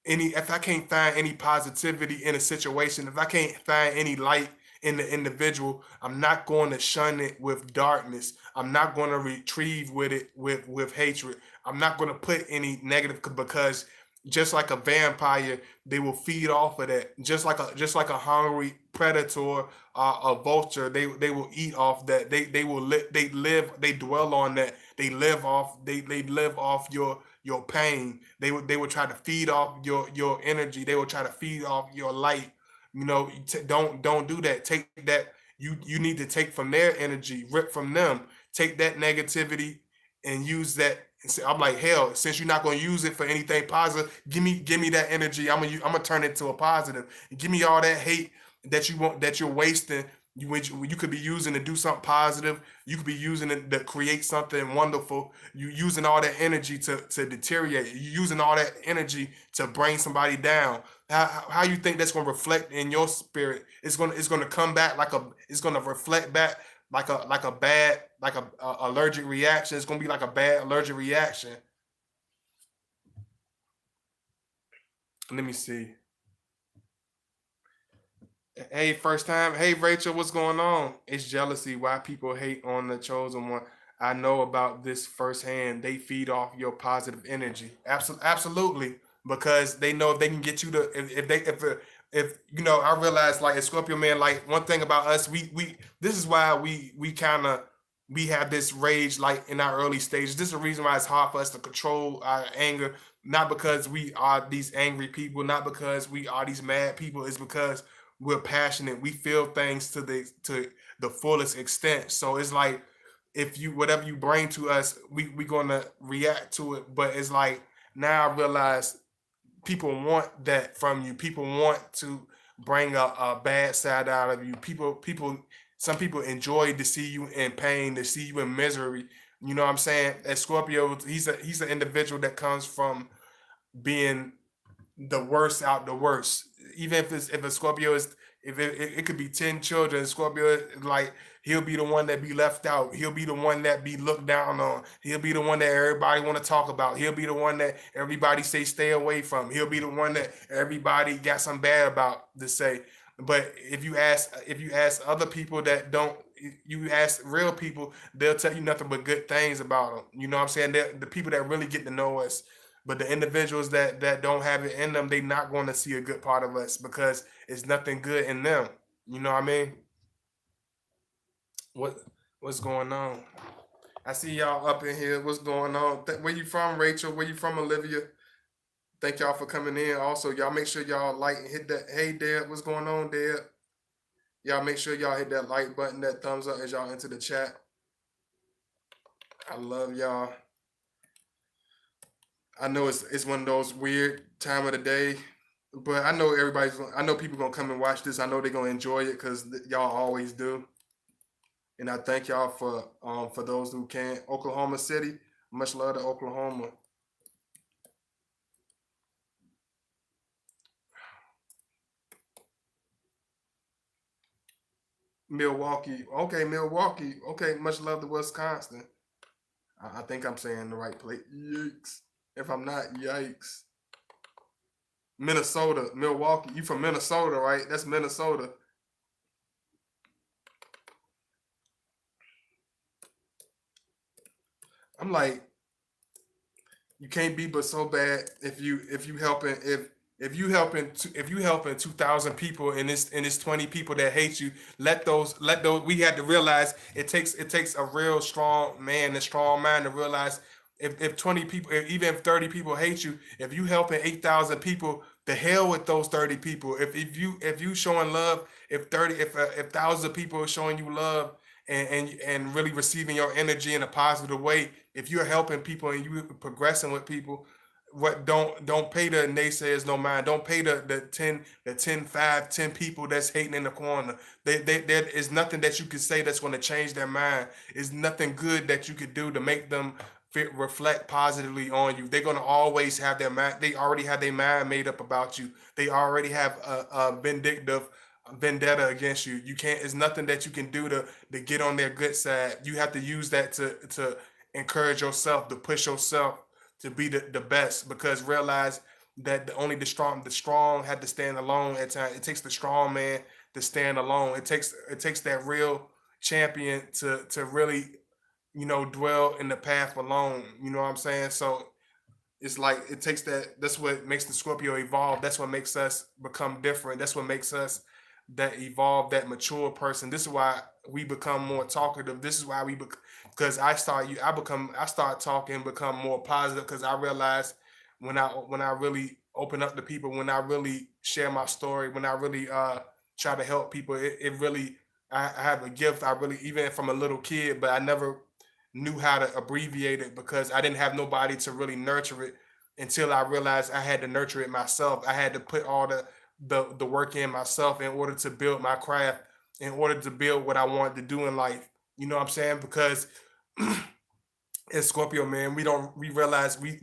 any, if I can't find any positivity in a situation, if I can't find any light in the individual, I'm not going to shun it with darkness. I'm not going to retrieve with it with hatred. I'm not going to put any negative because just like a vampire, they will feed off of that. Just like a hungry predator, a vulture, they will eat off that. They dwell on that. They live off your pain. They will try to feed off your energy. They will try to feed off your light. Don't do that. Take that. You need to take from their energy, rip from them. Take that negativity and use that. And say, I'm like, hell, since you're not going to use it for anything positive, give me that energy. I'm gonna turn it to a positive. Give me all that hate that you're wasting. You could be using to do something positive. You could be using it to create something wonderful. You using all that energy to deteriorate. You using all that energy to bring somebody down. How you think that's going to reflect in your spirit? It's gonna come back it's gonna reflect back like a bad allergic reaction. It's gonna be like a bad allergic reaction. Let me see. Hey, first time. Hey, Rachel, what's going on? It's jealousy. Why people hate on the chosen one. I know about this firsthand. They feed off your positive energy. Absolutely, because they know if they can get you to if I realize like a Scorpio man. Like one thing about us, we this is why we kind of we have this rage like in our early stages. This is the reason why it's hard for us to control our anger. Not because we are these angry people, not because we are these mad people. It's because we're passionate. We feel things to the fullest extent. So it's like if you whatever you bring to us, we gonna react to it. But it's like now I realize people want that from you. People want to bring a bad side out of you. Some people enjoy to see you in pain, to see you in misery. You know what I'm saying? As Scorpio, he's an individual that comes from being the worst out the worst. Even if a Scorpio is if it could be 10 children, Scorpio like he'll be the one that be left out. He'll be the one that be looked down on. He'll be the one that everybody want to talk about. He'll be the one that everybody say stay away from. He'll be the one that everybody got some bad about to say. But if you ask other people that don't you ask real people, they'll tell you nothing but good things about them. You know what I'm saying? The people that really get to know us. But the individuals that don't have it in them, they not going to see a good part of us because it's nothing good in them. You know what I mean? What what's going on? I see y'all up in here. What's going on? Where you from, Rachel? Where you from, Olivia? Thank y'all for coming in. Also, y'all make sure y'all like and hit that. Hey, Dad, what's going on, Dad? Y'all make sure y'all hit that like button, that thumbs up as y'all enter the chat. I love y'all. I know it's one of those weird time of the day, but I know I know people gonna come and watch this. I know they're gonna enjoy it because y'all always do. And I thank y'all for those who can. Oklahoma City, Much love to Oklahoma. Milwaukee. Okay, Milwaukee. Okay, much love to Wisconsin. I think I'm saying the right place. Yikes. If I'm not, yikes. Minnesota, Milwaukee. You from Minnesota, right? That's Minnesota. I'm like, you can't be but so bad if you helping if you helping 2,000 people and it's 20 people that hate you. Let those we had to realize it takes a real strong man, a strong mind to realize if 20 people, even if 30 people hate you, if you helping 8,000 people, the hell with those 30 people. If you showing love, if thousands of people are showing you love and really receiving your energy in a positive way, if you're helping people and you progressing with people, what don't pay the naysayers no mind. Don't pay the 10 people that's hating in the corner. There is nothing that you can say that's going to change their mind. It's nothing good that you could do to make them reflect positively on you. They're going to always have their mind. They already have their mind made up about you. They already have a vindictive vendetta against you. You can't. It's nothing that you can do to get on their good side. You have to use that to encourage yourself, to push yourself to be the best. Because realize that only the strong had to stand alone at times. It takes the strong man to stand alone. It takes that real champion to really dwell in the path alone. You know what I'm saying? So it's like it takes that. That's what makes the Scorpio evolve. That's what makes us become different. That's what makes us that evolve, that mature person. This is why we become more talkative. This is why because I start talking, become more positive because I realize when I really open up to people, when I really share my story, when I really try to help people, it really I have a gift. I really, even from a little kid, but I never knew how to abbreviate it because I didn't have nobody to really nurture it until I realized I had to nurture it myself. I had to put all the work in myself in order to build my craft, in order to build what I wanted to do in life. You know what I'm saying? Because as Scorpio, man, we realize we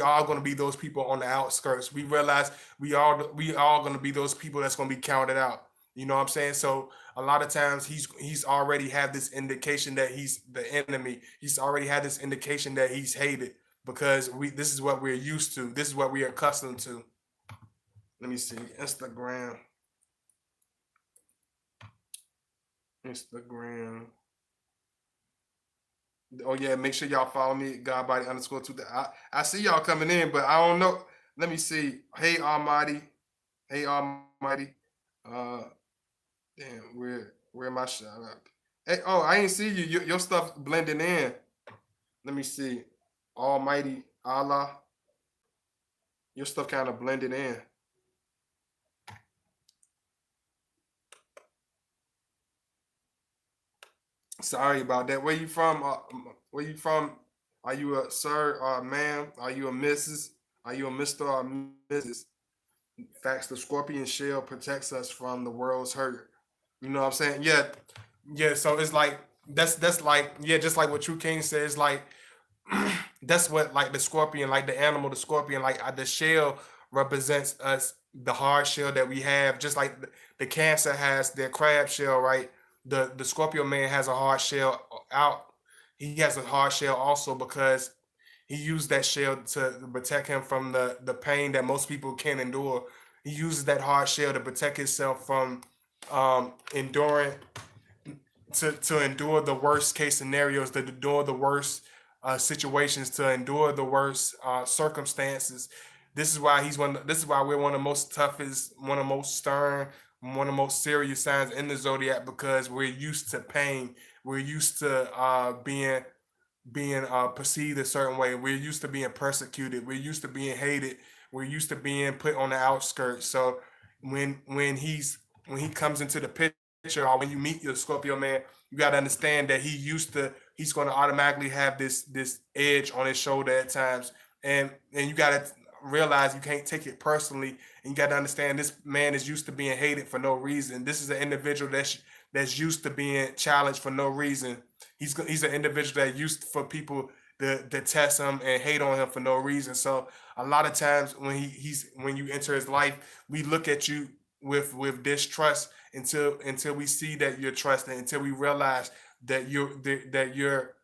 are going to be those people on the outskirts. We realize we all going to be those people that's going to be counted out. You know what I'm saying? So a lot of times he's already had this indication that he's the enemy. He's already had this indication that he's hated because we this is what we're used to. This is what we are accustomed to. Let me see. Instagram. Oh yeah, make sure y'all follow me, Godbody underscore two. I see y'all coming in, but I don't know. Let me see. Hey Almighty. Hey Almighty. Uh damn, where my shout out? Hey, oh, I ain't see you. Your stuff blending in. Let me see. Almighty Allah. Your stuff kind of blended in. Sorry about that. Where you from? Where you from? Are you a sir or a ma'am? Are you a Mrs.? Are you a Mr. or Mrs.? Facts, the scorpion shell protects us from the world's hurt. You know what I'm saying? Yeah, yeah. So it's like that's like, yeah, just like what True King says. Like that's what, like the scorpion, like the animal, the scorpion, like the shell represents us, the hard shell that we have. Just like the cancer has their crab shell, right? The Scorpio man has a hard shell out. He has a hard shell also because he used that shell to protect him from the pain that most people can't endure. He uses that hard shell to protect himself from enduring to endure the worst case scenarios, to endure the worst situations, to endure the worst circumstances. This is why he's one. This is why we're one of the most toughest, one of the most stern, one of the most serious signs in the zodiac because we're used to pain. We're used to being perceived a certain way. We're used to being persecuted. We're used to being hated. We're used to being put on the outskirts. So when he comes into the picture, or when you meet your Scorpio man, you got to understand that he's going to automatically have this edge on his shoulder at times, and you got to realize you can't take it personally, and you got to understand this man is used to being hated for no reason. This is an individual that's used to being challenged for no reason. He's an individual that used for people to test him and hate on him for no reason. So a lot of times when when you enter his life, we look at you with distrust until we see that you're trusting, until we realize that you're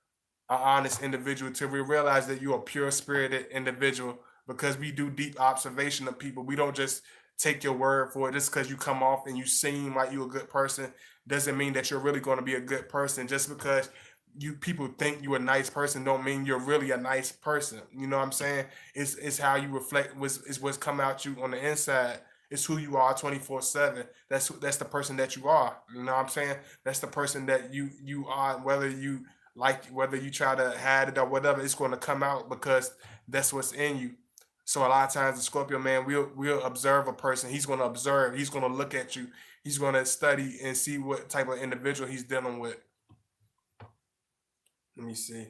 an honest individual, till we realize that you're a pure spirited individual, because we do deep observation of people. We don't just take your word for it. Just because you come off and you seem like you're a good person doesn't mean that you're really going to be a good person. Just because you people think you're a nice person don't mean you're really a nice person. You know what I'm saying? It's how you reflect, is what's come out you on the inside. It's who you are 24/7. That's the person that you are. You know what I'm saying? That's the person that you are, whether you try to hide it or whatever, it's going to come out because that's what's in you. So a lot of times the Scorpio man will observe a person. He's going to observe. He's going to look at you. He's going to study and see what type of individual he's dealing with. Let me see.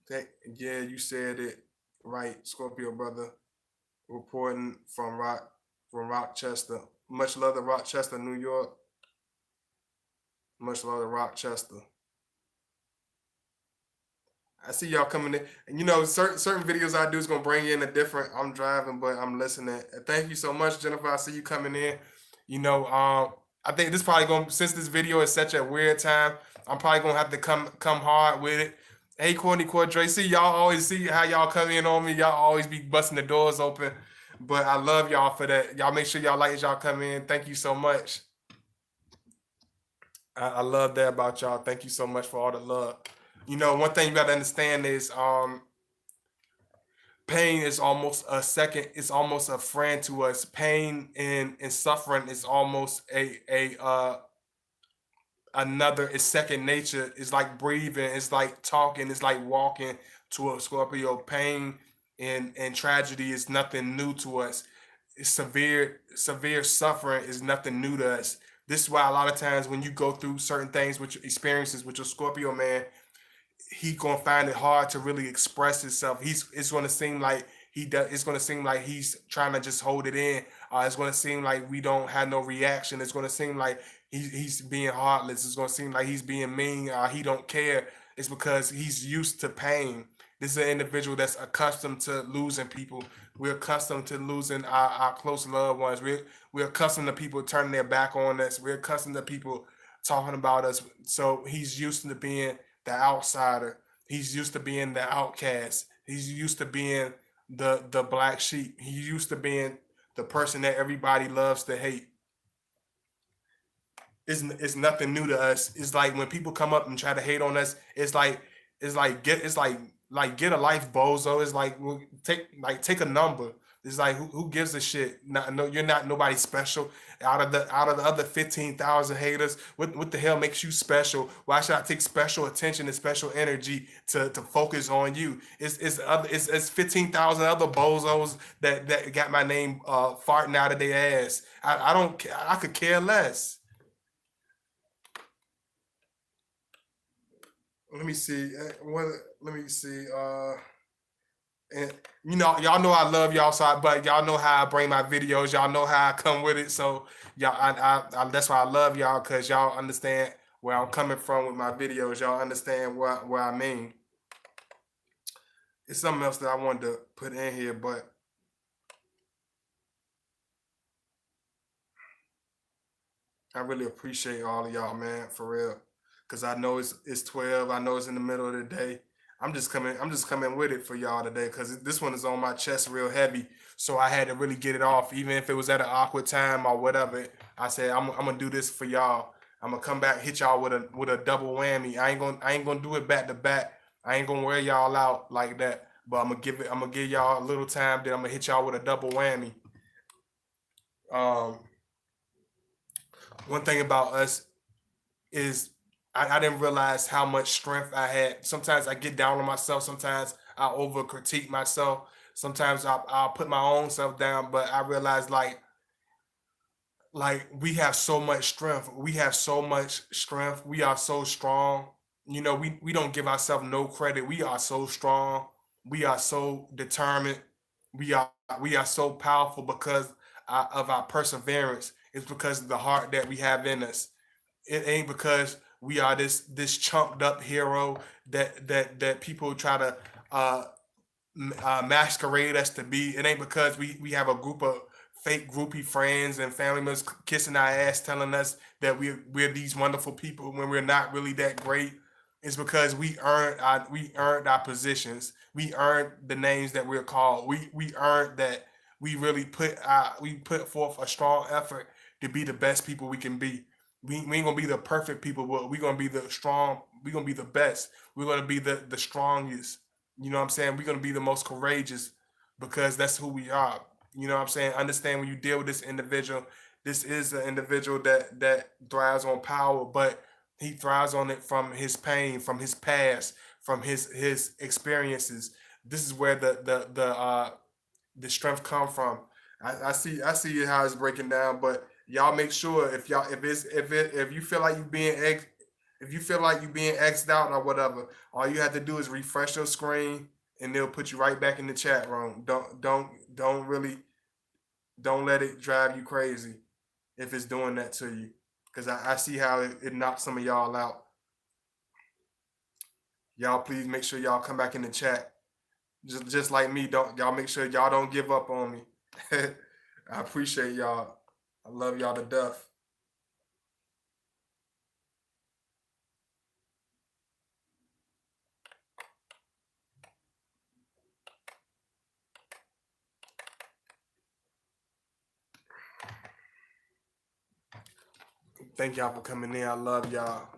Yeah, you said it right, Scorpio brother. Reporting from Rochester. Much love to Rochester, New York. Much love to Rochester. I see y'all coming in. And certain videos I do is gonna bring in a different. I'm driving, but I'm listening. Thank you so much, Jennifer. I see you coming in. I think this probably gonna, since this video is such a weird time, I'm probably gonna have to come hard with it. Hey, Courtney, Cordray, see y'all always see how y'all come in on me. Y'all always be busting the doors open, but I love y'all for that. Y'all make sure y'all like as y'all come in. Thank you so much. I love that about y'all. Thank you so much for all the love. One thing you got to understand is pain is almost a second, it's almost a friend to us. Pain and suffering is almost a another, it's second nature. It's like breathing, it's like talking, it's like walking to a Scorpio. Pain and tragedy is nothing new to us. Severe suffering is nothing new to us. This is why a lot of times when you go through certain things with your experiences with your Scorpio man, he gonna find it hard to really express himself. It's gonna seem like he does. It's gonna seem like he's trying to just hold it in. It's gonna seem like we don't have no reaction. It's gonna seem like he's being heartless. It's gonna seem like he's being mean. He don't care. It's because he's used to pain. This is an individual that's accustomed to losing people. We're accustomed to losing our close loved ones. We're accustomed to people turning their back on us. We're accustomed to people talking about us. So he's used to being the outsider. He's used to being the outcast. He's used to being the black sheep. He's used to being the person that everybody loves to hate. It's nothing new to us. It's like when people come up and try to hate on us, it's like get a life, bozo. It's like, well, take a number. It's like who gives a shit? No, you're not nobody special. Out of the other 15,000 haters, what the hell makes you special? Why should I take special attention and special energy to focus on you? It's 15,000 other bozos that got my name farting out of their ass. I don't care. I could care less. Let me see. What? Let me see. And y'all know I love y'all, but y'all know how I bring my videos. Y'all know how I come with it. So y'all, that's why I love y'all, because y'all understand where I'm coming from with my videos. Y'all understand where I mean. It's something else that I wanted to put in here, but I really appreciate all of y'all, man, for real. Cause I know it's 12. I know it's in the middle of the day. I'm just coming with it for y'all today, because this one is on my chest real heavy. So I had to really get it off, even if it was at an awkward time or whatever. I said I'm gonna do this for y'all. I'm gonna come back, hit y'all with a double whammy. I ain't gonna do it back to back. I ain't gonna wear y'all out like that. But I'm gonna give y'all a little time. Then I'm gonna hit y'all with a double whammy. Um, One thing about us is I didn't realize how much strength I had. Sometimes I get down on myself. Sometimes I over critique myself. Sometimes I'll put my own self down. But I realize, we have so much strength. We have so much strength. We are so strong. We don't give ourselves no credit. We are so strong. We are so determined. We are so powerful because of our perseverance. It's because of the heart that we have in us. It ain't because we are this chunked up hero that people try to uh, masquerade us to be. It ain't because we have a group of fake groupie friends and family members kissing our ass, telling us that we're these wonderful people when we're not really that great. It's because we earned our positions. We earned the names that we're called. We earned that we really put forth a strong effort to be the best people we can be. We ain't gonna be the perfect people, but we're gonna be the strong. We're gonna be the best. We're gonna be the strongest. You know what I'm saying? We're gonna be the most courageous because that's who we are. You know what I'm saying? Understand when you deal with this individual, this is an individual that thrives on power, but he thrives on it from his pain, from his past, from his experiences. This is where the strength come from. I see how it's breaking down, but y'all make sure if you feel like if you feel like you being xed out or whatever, all you have to do is refresh your screen and they'll put you right back in the chat room. Don't really don't let it drive you crazy if it's doing that to you, because I see how it knocks some of y'all out. Y'all please make sure y'all come back in the chat. Just like me, don't y'all make sure y'all don't give up on me. I appreciate y'all. I love y'all to death. Thank y'all for coming in. I love y'all.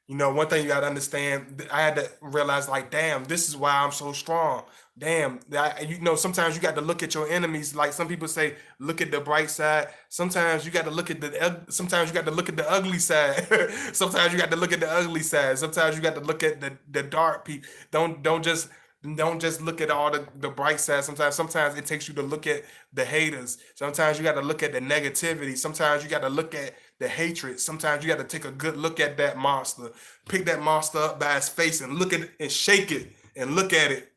You know, one thing you gotta understand, I had to realize, like, damn, this is why I'm so strong. Damn, you know, sometimes you got to look at your enemies. Like some people say, look at the bright side. Sometimes you got to look at Sometimes you got to look at the ugly side. Sometimes you got to look at the ugly side. Sometimes you got to look at the dark people. Don't just look at all the bright side. Sometimes it takes you to look at the haters. Sometimes you got to look at the negativity. Sometimes you got to look at the hatred. Sometimes you got to take a good look at that monster. Pick that monster up by its face and look at it and shake it and look at it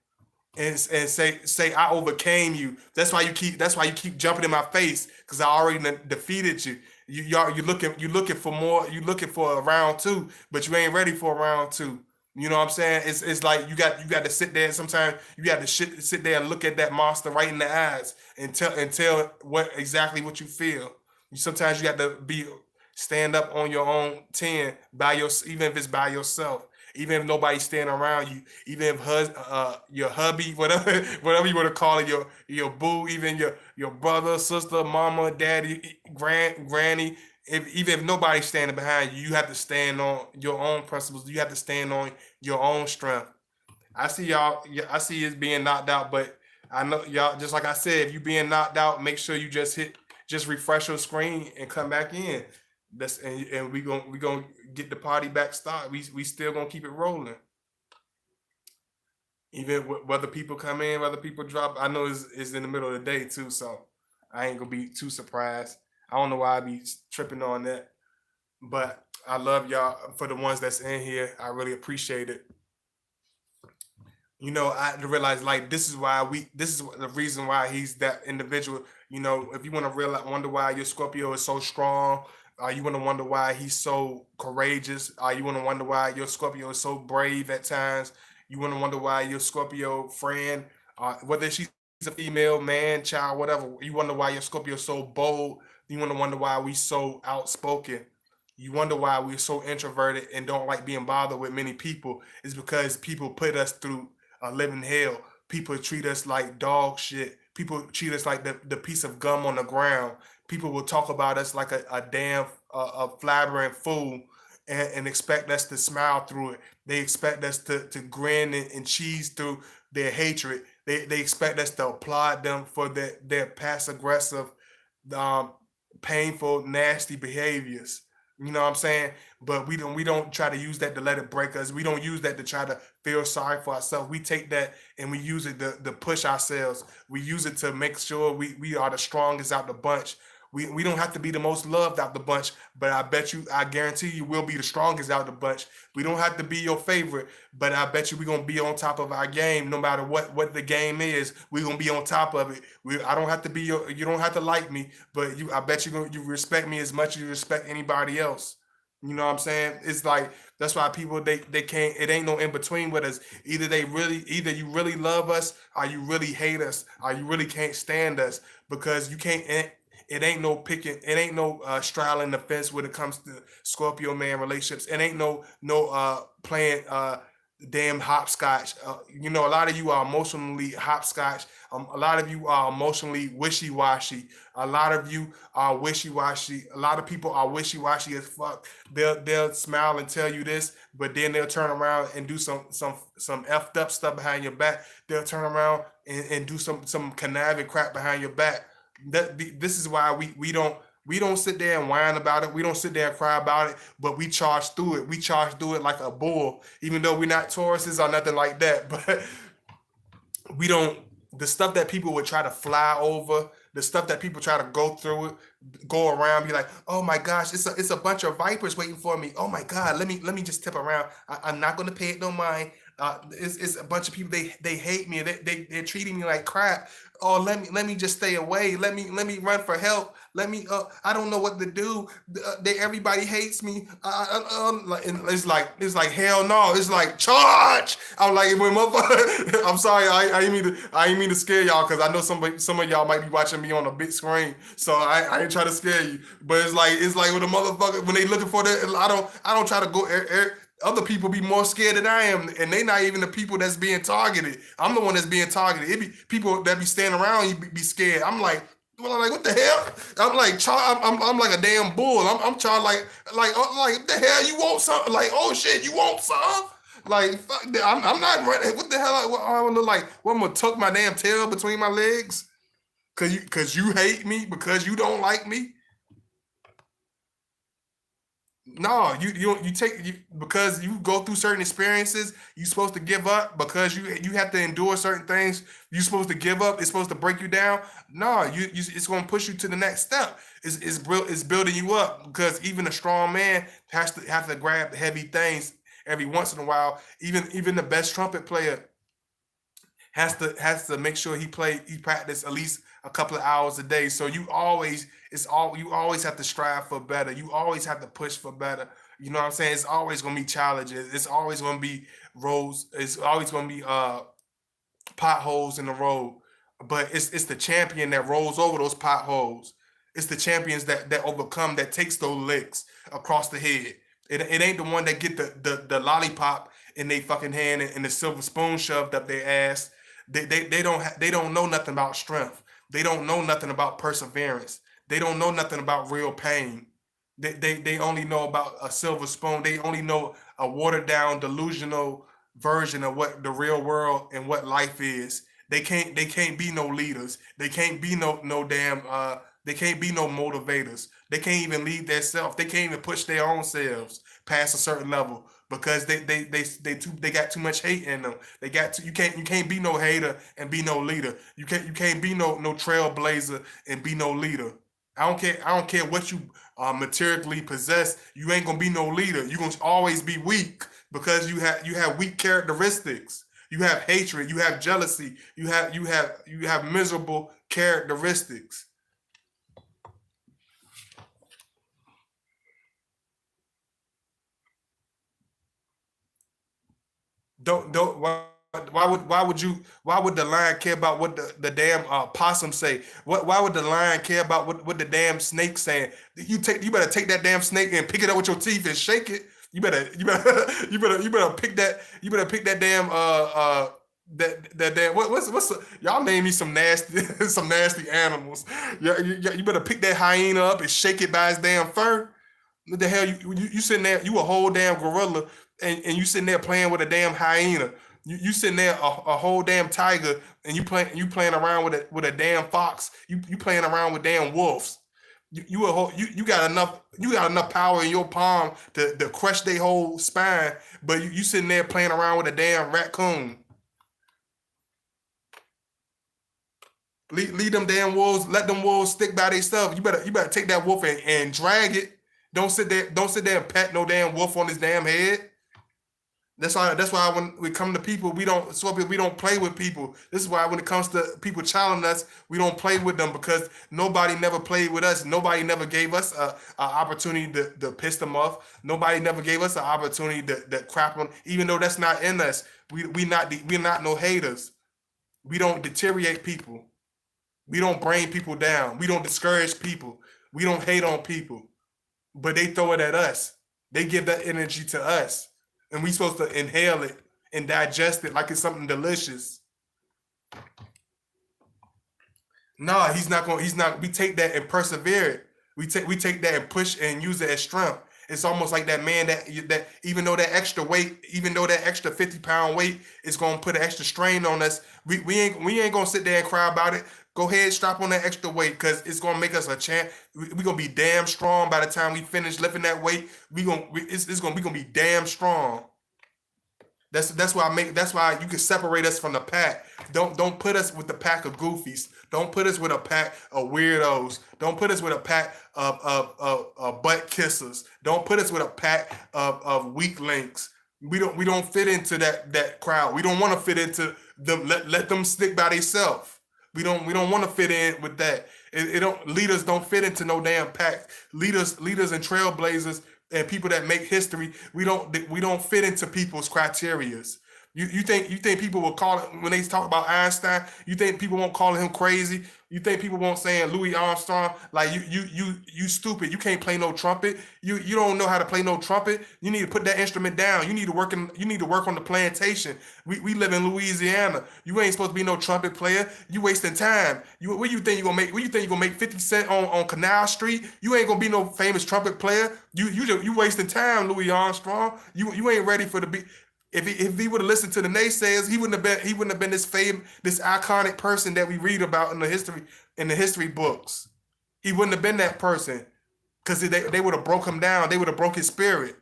and say I overcame you. That's why you keep jumping in my face, because I already defeated you. You looking for more. You looking for a round two, but you ain't ready for a round two. You know what I'm saying? It's like you got to sit there. Sometimes you got to sit there and look at that monster right in the eyes and tell what you feel. Sometimes you got to be stand up on your own 10 by your even if it's by yourself, even if nobody's standing around you, even if your hubby, whatever whatever you want to call it, your boo, even your brother, sister, mama, daddy, granny. Even if nobody's standing behind you, you have to stand on your own principles. You have to stand on your own strength. I see y'all. I see it's being knocked out, but I know y'all. Just like I said, if you being knocked out, make sure you just refresh your screen and come back in. And we gonna get the party back started. We still gonna keep it rolling, even whether people come in, whether people drop. I know it's in the middle of the day too, so I ain't gonna be too surprised. I don't know why I be tripping on that, but I love y'all for the ones that's in here. I really appreciate it. I had to realize, like, this is the reason why he's that individual. If you want to realize, wonder why your Scorpio is so strong, you want to wonder why he's so courageous, you want to wonder why your Scorpio is so brave at times, you want to wonder why your Scorpio friend, whether she's a female, man, child, whatever, you wonder why your Scorpio is so bold, you want to wonder why we so outspoken. You wonder why we're so introverted and don't like being bothered with many people. Is because people put us through a living hell. People treat us like dog shit. People treat us like the piece of gum on the ground. People will talk about us like a damn a flattering fool, and expect us to smile through it. They expect us to grin and cheese through their hatred. They expect us to applaud them for their passive aggressive, um, painful, nasty behaviors. You know what I'm saying? But we don't try to use that to let it break us. We don't use that to try to feel sorry for ourselves. We take that and we use it to push ourselves. We use it to make sure we are the strongest out the bunch. We don't have to be the most loved out the bunch, but I guarantee you we'll be the strongest out the bunch. We don't have to be your favorite, but I bet you we're gonna be on top of our game no matter what the game is. We're gonna be on top of it. I don't have to be you don't have to like me, but I bet you respect me as much as you respect anybody else. You know what I'm saying? It's like that's why people they can't. It ain't no in between with us. Either you really love us or you really hate us or you really can't stand us because you can't. It ain't no picking. It ain't no straddling the fence when it comes to Scorpio man relationships. It ain't no playing damn hopscotch. You know, a lot of you are emotionally hopscotch. A lot of you are emotionally wishy washy. A lot of you are wishy washy. A lot of people are wishy washy as fuck. They'll smile and tell you this, but then they'll turn around and do some effed up stuff behind your back. They'll turn around and do some conniving crap behind your back. This is why we don't sit there and whine about it. We don't sit there and cry about it, but we charge through it. We charge through it like a bull, even though we're not Tauruses or nothing like that. But we don't, the stuff that people would try to fly over, the stuff that people try to go through it, go around, be like, oh my gosh, it's a bunch of vipers waiting for me. Oh my God, let me just tip around. I'm not gonna pay it no mind. It's a bunch of people, they hate me, they're treating me like crap. Oh, let me just stay away. Let me run for help. I don't know what to do. Everybody hates me. And it's like hell no. It's like charge. I'm like when motherfucker. I'm sorry. I ain't mean to scare y'all because I know some of y'all might be watching me on a big screen. So I ain't trying to scare you. But it's like with a motherfucker when they looking for that. I don't try to go. Other people be more scared than I am, and they not even the people that's being targeted. I'm the one that's being targeted. It be people that be standing around you be scared. I'm like, what the hell? I'm like, I'm like a damn bull. I'm trying what the hell you want something? Like, oh shit, you want something? Like, fuck that. I'm not ready. What the hell? I want to like, what, I'm gonna tuck my damn tail between my legs? Cause you hate me because you don't like me. No, you take because you go through certain experiences. You're supposed to give up because you have to endure certain things. You're supposed to give up. It's supposed to break you down. No, it's going to push you to the next step. It's building you up because even a strong man has to have to grab heavy things every once in a while. Even the best trumpet player has to make sure he practice at least a couple of hours a day. So you always have to strive for better. You always have to push for better. You know what I'm saying? It's always gonna be challenges. It's always gonna be roads. It's always gonna be potholes in the road. But it's the champion that rolls over those potholes. It's the champions that overcome, that takes those licks across the head. It ain't the one that get the lollipop in their fucking hand and the silver spoon shoved up their ass. They don't know nothing about strength. They don't know nothing about perseverance. They don't know nothing about real pain. They only know about a silver spoon. They only know a watered down, delusional version of what the real world and what life is. They can't be no leaders. They can't be no damn they can't be no motivators. They can't even lead their self. They can't even push their own selves past a certain level because they got too much hate in them. You can't be no hater and be no leader. You can't be no trailblazer and be no leader. I don't care what you materially possess. You ain't gonna be no leader. You gonna always be weak because you have weak characteristics. You have hatred. You have jealousy. You have miserable characteristics. Don't why would the lion care about what the damn possum say? Why would the lion care about what the damn snake saying? You better take that damn snake and pick it up with your teeth and shake it. You better pick that damn that damn y'all name me some nasty some nasty animals. You better pick that hyena up and shake it by its damn fur. What the hell you sitting there? You a whole damn gorilla, and you sitting there playing with a damn hyena. You sitting there a whole damn tiger, and you playing around with a damn fox. You playing around with damn wolves. You got enough power in your palm to crush their whole spine, but you sitting there playing around with a damn raccoon. Lead them damn wolves. Let them wolves stick by their stuff. You better take that wolf and drag it. Don't sit there and pat no damn wolf on his damn head. That's why when we come to people, we don't play with people. This is why when it comes to people challenging us, we don't play with them because nobody never played with us. Nobody never gave us a opportunity to piss them off. Nobody never gave us an opportunity to crap on, even though that's not in us. We're not no haters. We don't deteriorate people. We don't bring people down. We don't discourage people. We don't hate on people. But they throw it at us. They give that energy to us. And we supposed to inhale it and digest it like it's something delicious. No, he's not going. He's not. We take that and persevere it. We take that and push and use it as strength. It's almost like that man that even though that extra weight, even though that extra 50-pound weight is gonna put an extra strain on us, we ain't gonna sit there and cry about it. Go ahead, strap on that extra weight because it's gonna make us a champ. We gonna be damn strong by the time we finish lifting that weight. We gonna be damn strong. That's why you can separate us from the pack. Don't put us with the pack of goofies. Don't put us with a pack of weirdos. Don't put us with a pack of butt kissers. Don't put us with a pack of weak links. We don't fit into that crowd. We don't want to fit into them. Let them stick by themselves. We don't want to fit in with that. It don't leaders don't fit into no damn pack. Leaders and trailblazers and people that make history, we don't fit into people's criterias. You think people will call it when they talk about Einstein? You think people won't call him crazy? You think people won't say Louis Armstrong like you stupid? You can't play no trumpet. You don't know how to play no trumpet. You need to put that instrument down. You need to work on the plantation. We live in Louisiana. You ain't supposed to be no trumpet player. You wasting time. What you think you gonna make? What you think you gonna make 50 cent on Canal Street? You ain't gonna be no famous trumpet player. You wasting time, Louis Armstrong. You ain't ready for the beat. If he would have listened to the naysayers, he wouldn't have been this iconic person that we read about in the history books. He wouldn't have been that person because they would have broke him down. They would have broke his spirit.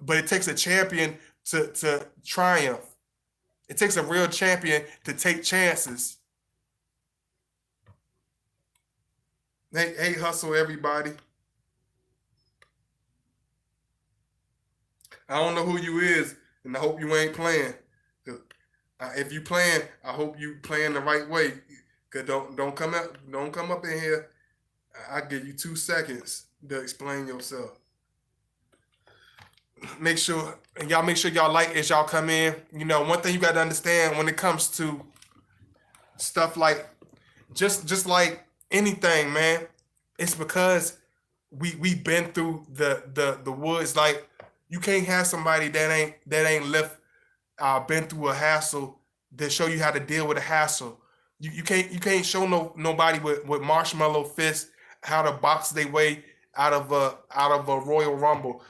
But it takes a champion to triumph. It takes a real champion to take chances. Hey, hustle everybody. I don't know who you is, and I hope you ain't playing. If you playing, I hope you playing the right way. Cause don't come up in here. I give you 2 seconds to explain yourself. Make sure y'all like as y'all come in. You know, one thing you got to understand when it comes to stuff like just like anything, man. It's because we've been through the woods. Like you can't have somebody that ain't been through a hassle that show you how to deal with a hassle. You can't show nobody with marshmallow fists how to box their way out of a Royal Rumble.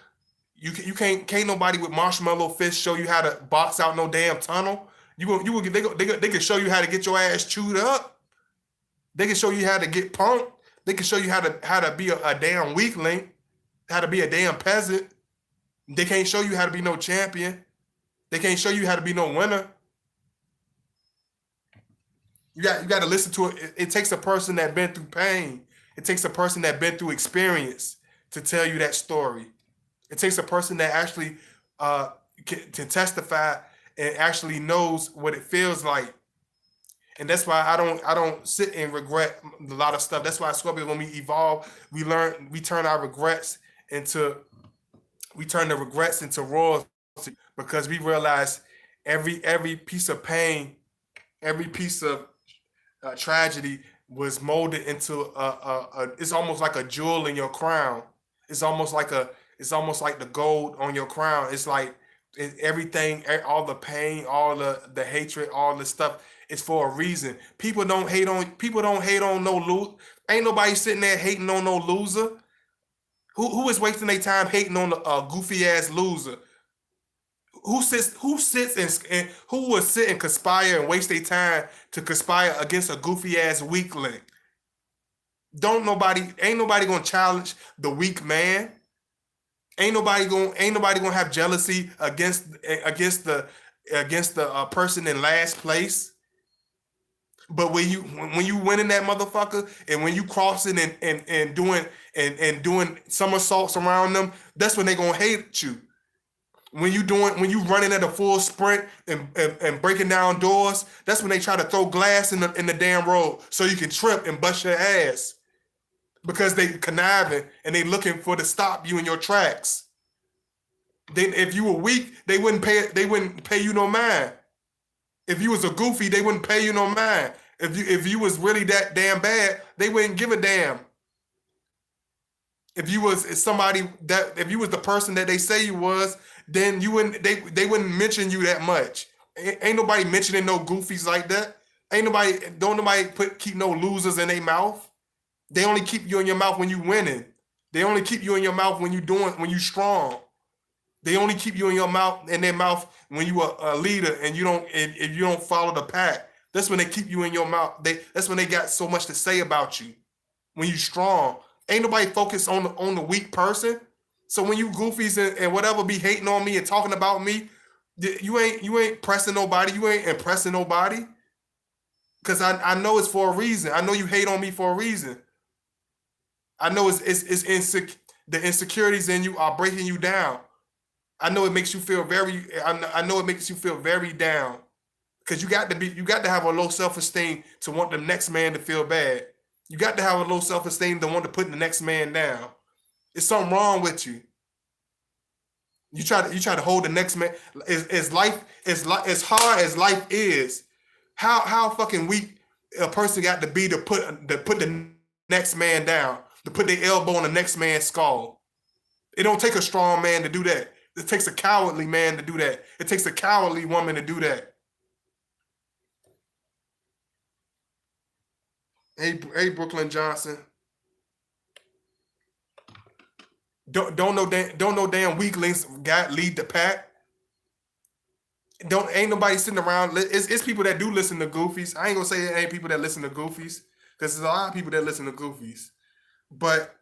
You can't nobody with marshmallow fists show you how to box out no damn tunnel. They can show you how to get your ass chewed up. They can show you how to get punked. They can show you how to be a damn weakling, how to be a damn peasant. They can't show you how to be no champion. They can't show you how to be no winner. You got to listen to it. It takes a person that been through pain. It takes a person that been through experience to tell you that story. It takes a person that actually can testify and actually knows what it feels like. And that's why I don't sit and regret a lot of stuff. That's why Scorpio, when we evolve, we turn the regrets into royalty because we realize every piece of pain, every piece of tragedy was molded into it's almost like a jewel in your crown. It's almost like the gold on your crown. It's like everything, all the pain, all the hatred, all the stuff is for a reason. People don't hate on no loser. Ain't nobody sitting there hating on no loser. Who is wasting their time hating on a goofy ass loser? Who sits and who would sit and conspire and waste their time to conspire against a goofy ass weakling? Ain't nobody gonna challenge the weak man. Ain't nobody gonna have jealousy against the person in last place. But when you winning that motherfucker and when you crossing and doing somersaults around them, that's when they gonna hate you. When you running at a full sprint and breaking down doors, that's when they try to throw glass in the damn road so you can trip and bust your ass because they conniving and they looking for to stop you in your tracks. Then if you were weak, they wouldn't pay you no mind. If you was a goofy, they wouldn't pay you no mind. If you was really that damn bad, they wouldn't give a damn. If you was somebody that if you was the person that they say you was, then you wouldn't they wouldn't mention you that much. Ain't nobody mentioning no goofies like that. Don't nobody keep no losers in their mouth. They only keep you in your mouth when you winning. They only keep you in your mouth when you strong. They only keep you in their mouth when you are a leader and if you don't follow the pack. That's when they keep you in your mouth. That's when they got so much to say about you. When you strong. Ain't nobody focused on the weak person. So when you goofies and whatever be hating on me and talking about me, you ain't pressing nobody. You ain't impressing nobody. Cause I know it's for a reason. I know you hate on me for a reason. I know the insecurities in you are breaking you down. I know it makes you feel I know it makes you feel very down. Cause you got to have a low self-esteem to want the next man to feel bad. You got to have a low self-esteem to want to put the next man down. There's something wrong with you. You try to hold the next man. As hard as life is, how fucking weak a person got to be to put the next man down, to put their elbow on the next man's skull. It don't take a strong man to do that. It takes a cowardly man to do that. It takes a cowardly woman to do that. Hey, Brooklyn Johnson. Don't no damn weaklings lead the pack. Ain't nobody sitting around. It's people that do listen to goofies. I ain't gonna say it ain't people that listen to goofies, because there's a lot of people that listen to goofies. But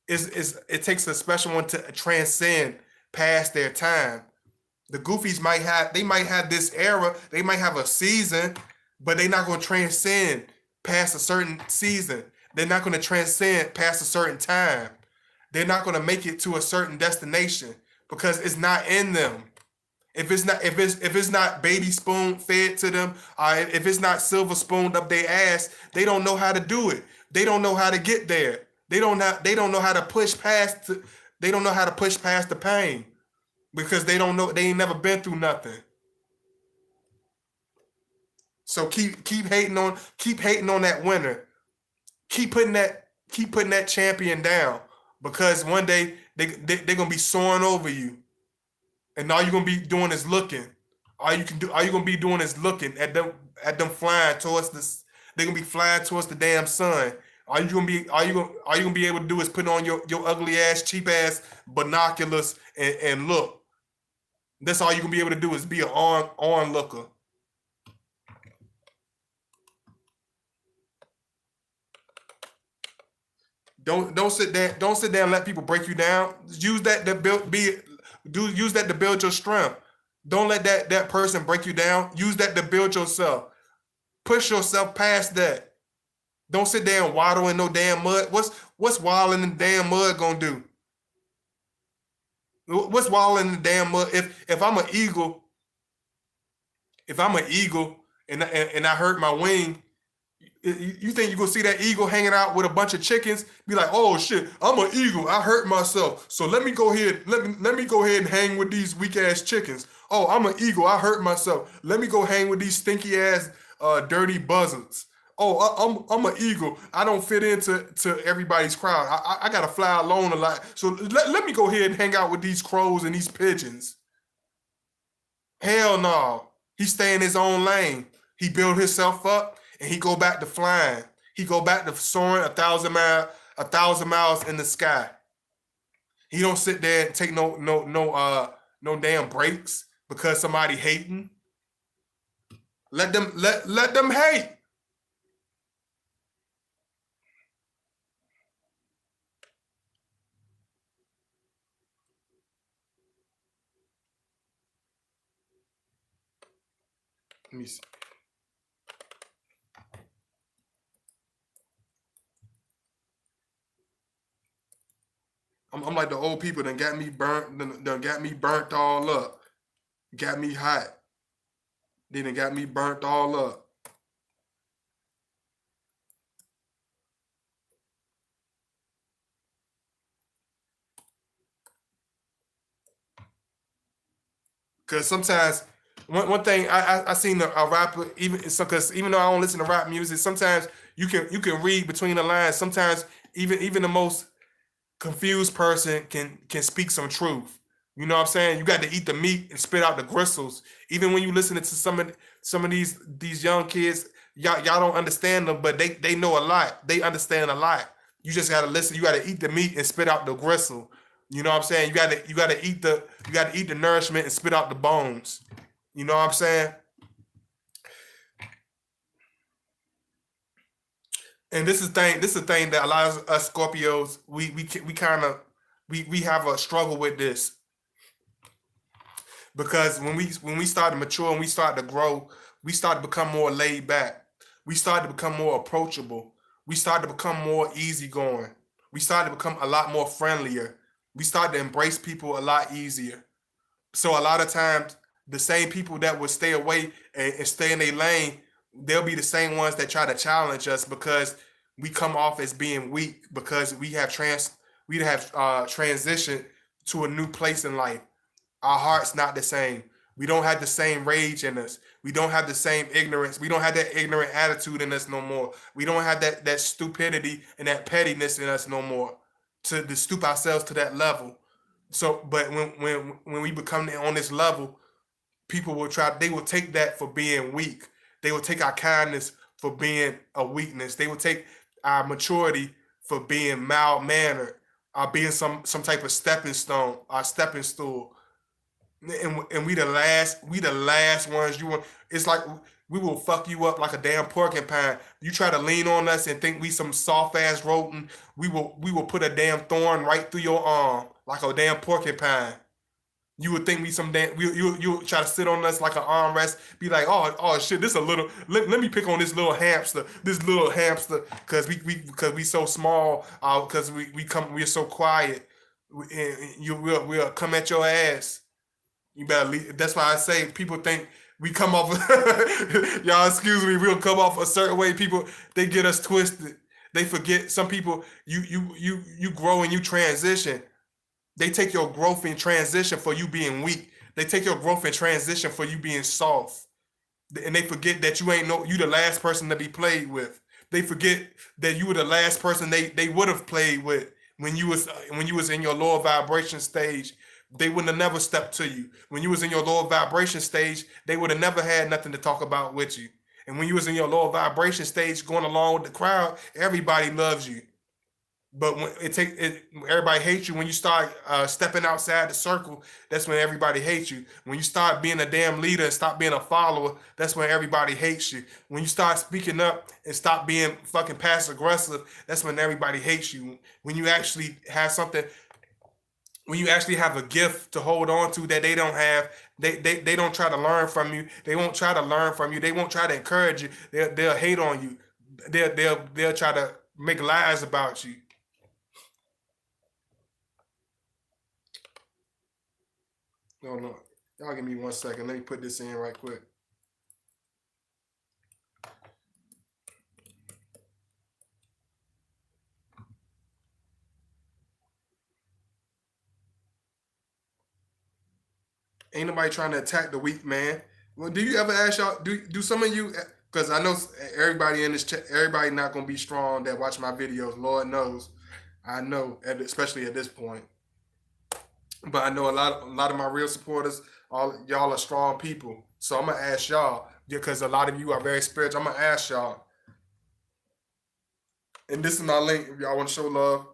it takes a special one to transcend past their time. The goofies might have this era, they might have a season, but they're not gonna transcend past a certain season. They're not gonna transcend past a certain time. They're not gonna make it to a certain destination because it's not in them. If it's not baby spoon fed to them, if it's not silver spooned up their ass, they don't know how to do it. They don't know how to get there. They don't know how to push past. They don't know how to push past the pain because they don't know. They ain't never been through nothing. So keep hating on that winner. Keep putting that champion down, because one day they're gonna be soaring over you. And all you're gonna be doing is looking. All you gonna be doing is looking at them flying towards this. They're gonna be flying towards the damn sun. All you gonna be able to do is put on your ugly ass, cheap ass binoculars and look. That's all you gonna be able to do is be an onlooker. Don't sit there and let people break you down. Use that to build your strength. Don't let that person break you down. Use that to build yourself. Push yourself past that. Don't sit there and waddle in no damn mud. What's waddling in the damn mud gonna do? What's waddling in the damn mud? If I'm an eagle, and I hurt my wing, you think you gonna see that eagle hanging out with a bunch of chickens? Be like, oh shit, I'm an eagle. I hurt myself, so let me go ahead. Let me go ahead and hang with these weak ass chickens. Oh, I'm an eagle. I hurt myself. Let me go hang with these stinky ass dirty buzzards. Oh, I'm an eagle. I don't fit into everybody's crowd. I gotta fly alone a lot. So let me go ahead and hang out with these crows and these pigeons. Hell no. He stay in his own lane. He build himself up and he go back to flying. He go back to soaring 1,000 miles in the sky. He don't sit there and take no damn breaks because somebody hating. Let them hate. Let me see. I'm like the old people that got me burnt all up. got me hot. Then it got me burnt all up. Cause sometimes one thing I seen a rapper, even so, cause even though I don't listen to rap music, sometimes you can read between the lines. Sometimes even the most confused person can speak some truth. You know what I'm saying? You got to eat the meat and spit out the gristles. Even when you listen to some of these young kids, y'all don't understand them, but they know a lot. They understand a lot. You just gotta listen. You gotta eat the meat and spit out the gristle. You know what I'm saying? You gotta eat the nourishment and spit out the bones. You know what I'm saying? And this is the thing that a lot of us Scorpios we kind of we have a struggle with this because when we start to mature and we start to grow, we start to become more laid back. We start to become more approachable. We start to become more easygoing. We start to become a lot more friendlier. We start to embrace people a lot easier. So a lot of times, the same people that would stay away and stay in their lane, they'll be the same ones that try to challenge us because we come off as being weak because we have transitioned to a new place in life. Our heart's not the same. We don't have the same rage in us. We don't have the same ignorance. We don't have that ignorant attitude in us no more. We don't have that stupidity and that pettiness in us no more to stoop ourselves to that level. So, but when we become on this level, people will try. They will take that for being weak. They will take our kindness for being a weakness. They will take our maturity for being mild mannered, or being some type of stepping stone, or stepping stool. And we the last ones you want. It's like we will fuck you up like a damn porcupine. You try to lean on us and think we some soft ass rodent. We will put a damn thorn right through your arm like a damn porcupine. You would think we some damn you try to sit on us like an armrest, be like, oh shit, this a little let me pick on this little hamster, because we so small, because we're so quiet. And we'll come at your ass. You better leave. That's why I say people think we come off. Y'all excuse me. We'll come off a certain way. People they get us twisted. They forget some people. You grow and you transition. They take your growth in transition for you being weak. They take your growth in transition for you being soft, and they forget that you the last person to be played with. They forget that you were the last person they would have played with when you was in your lower vibration stage. They wouldn't have never stepped to you. When you was in your lower vibration stage, they would have never had nothing to talk about with you. And when you was in your lower vibration stage, going along with the crowd, everybody loves you. But when everybody hates you when you start stepping outside the circle. That's when everybody hates you. When you start being a damn leader and stop being a follower, that's when everybody hates you. When you start speaking up and stop being fucking passive aggressive, that's when everybody hates you. When you actually have something, when you actually have a gift to hold on to that they don't have, they don't try to learn from you. They won't try to learn from you. They won't try to encourage you. They'll hate on you. They'll try to make lies about you. No, no. Y'all give me 1 second. Let me put this in right quick. Ain't nobody trying to attack the weak man. Well, do you ever ask y'all? Do some of you? Because I know everybody in this chat, everybody not gonna be strong that watch my videos. Lord knows, I know, especially at this point. But I know a lot of my real supporters, all y'all are strong people. So I'm gonna ask y'all because a lot of you are very spiritual. I'm gonna ask y'all, and this is my link if y'all want to show love.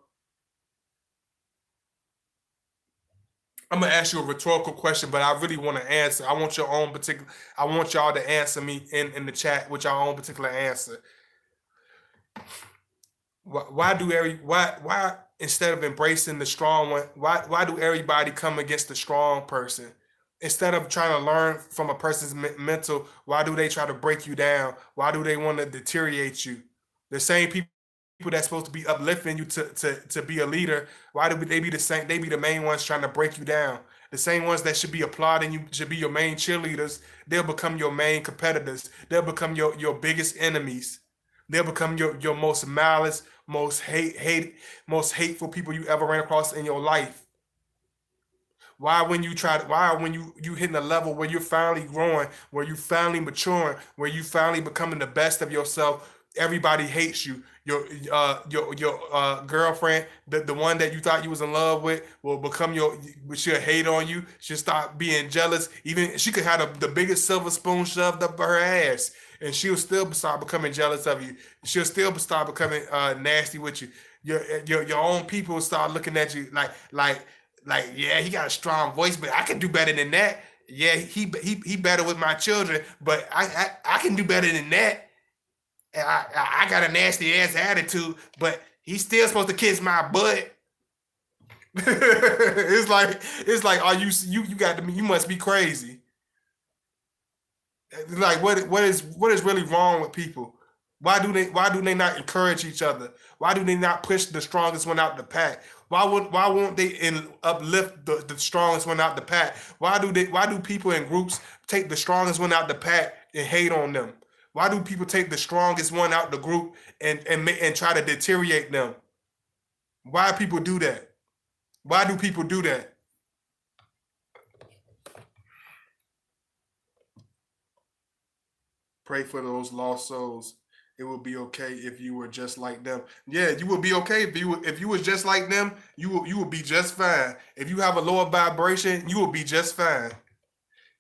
I'm gonna ask you a rhetorical question, but I really want to answer. I want your own particular. I want y'all to answer me in the chat with your own particular answer. Why do why instead of embracing the strong one, why do everybody come against the strong person? Instead of trying to learn from a person's mental, why do they try to break you down? Why do they want to deteriorate you? The same people that's supposed to be uplifting you to be a leader, why do they be the same? They be the main ones trying to break you down. The same ones that should be applauding you, should be your main cheerleaders, they'll become your main competitors. They'll become your biggest enemies. They'll become your most malice, most hateful people you ever ran across in your life. Why when you hitting a level where you're finally growing, where you finally maturing, where you finally becoming the best of yourself, everybody hates you. Your girlfriend, the one that you thought you was in love with, will become she'll hate on you. She'll start being jealous. Even she could have the biggest silver spoon shoved up her ass, and she'll still start becoming jealous of you. She'll still start becoming nasty with you. Your own people start looking at you like, yeah, he got a strong voice, but I can do better than that. Yeah, he better with my children, but I can do better than that. And I got a nasty ass attitude, but he's still supposed to kiss my butt. it's like are you must be crazy. Like what is really wrong with people? Why do they not encourage each other? Why do they not push the strongest one out the pack? Why won't they uplift the strongest one out the pack? Why do people in groups take the strongest one out the pack and hate on them? Why do people take the strongest one out the group and try to deteriorate them? Why do people do that? Why do people do that? Pray for those lost souls. It would be okay if you were just like them. Yeah, you would be okay if you was just like them. You would be just fine. If you have a lower vibration, you will be just fine.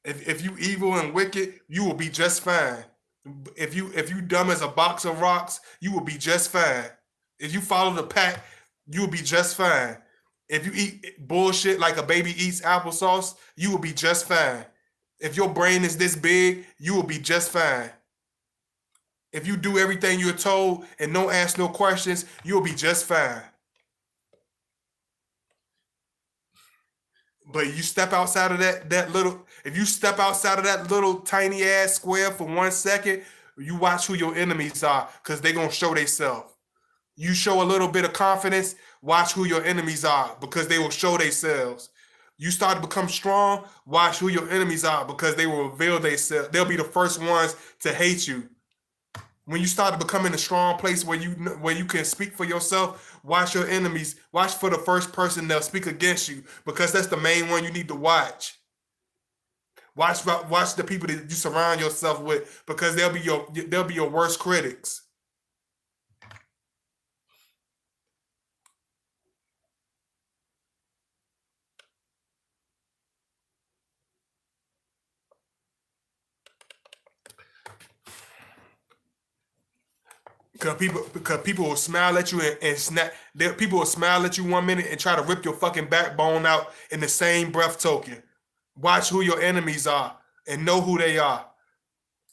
If you evil and wicked, you will be just fine. If you dumb as a box of rocks, you will be just fine. If you follow the pack, you will be just fine. If you eat bullshit like a baby eats applesauce, you will be just fine. If your brain is this big, you will be just fine. If you do everything you're told and don't ask no questions, you'll be just fine. But you step outside of that little, if you step outside of that little tiny ass square for 1 second, you watch who your enemies are, because they're gonna show themselves. You show a little bit of confidence, watch who your enemies are, because they will show themselves. You start to become strong, watch who your enemies are, because they will reveal themselves. They'll be the first ones to hate you. When you start to become in a strong place where you can speak for yourself, watch your enemies. Watch for the first person they'll speak against you, because that's the main one you need to watch. Watch the people that you surround yourself with, because they'll be your worst critics. Because people will smile at you and snap. People will smile at you 1 minute and try to rip your fucking backbone out in the same breath token. Watch who your enemies are and know who they are.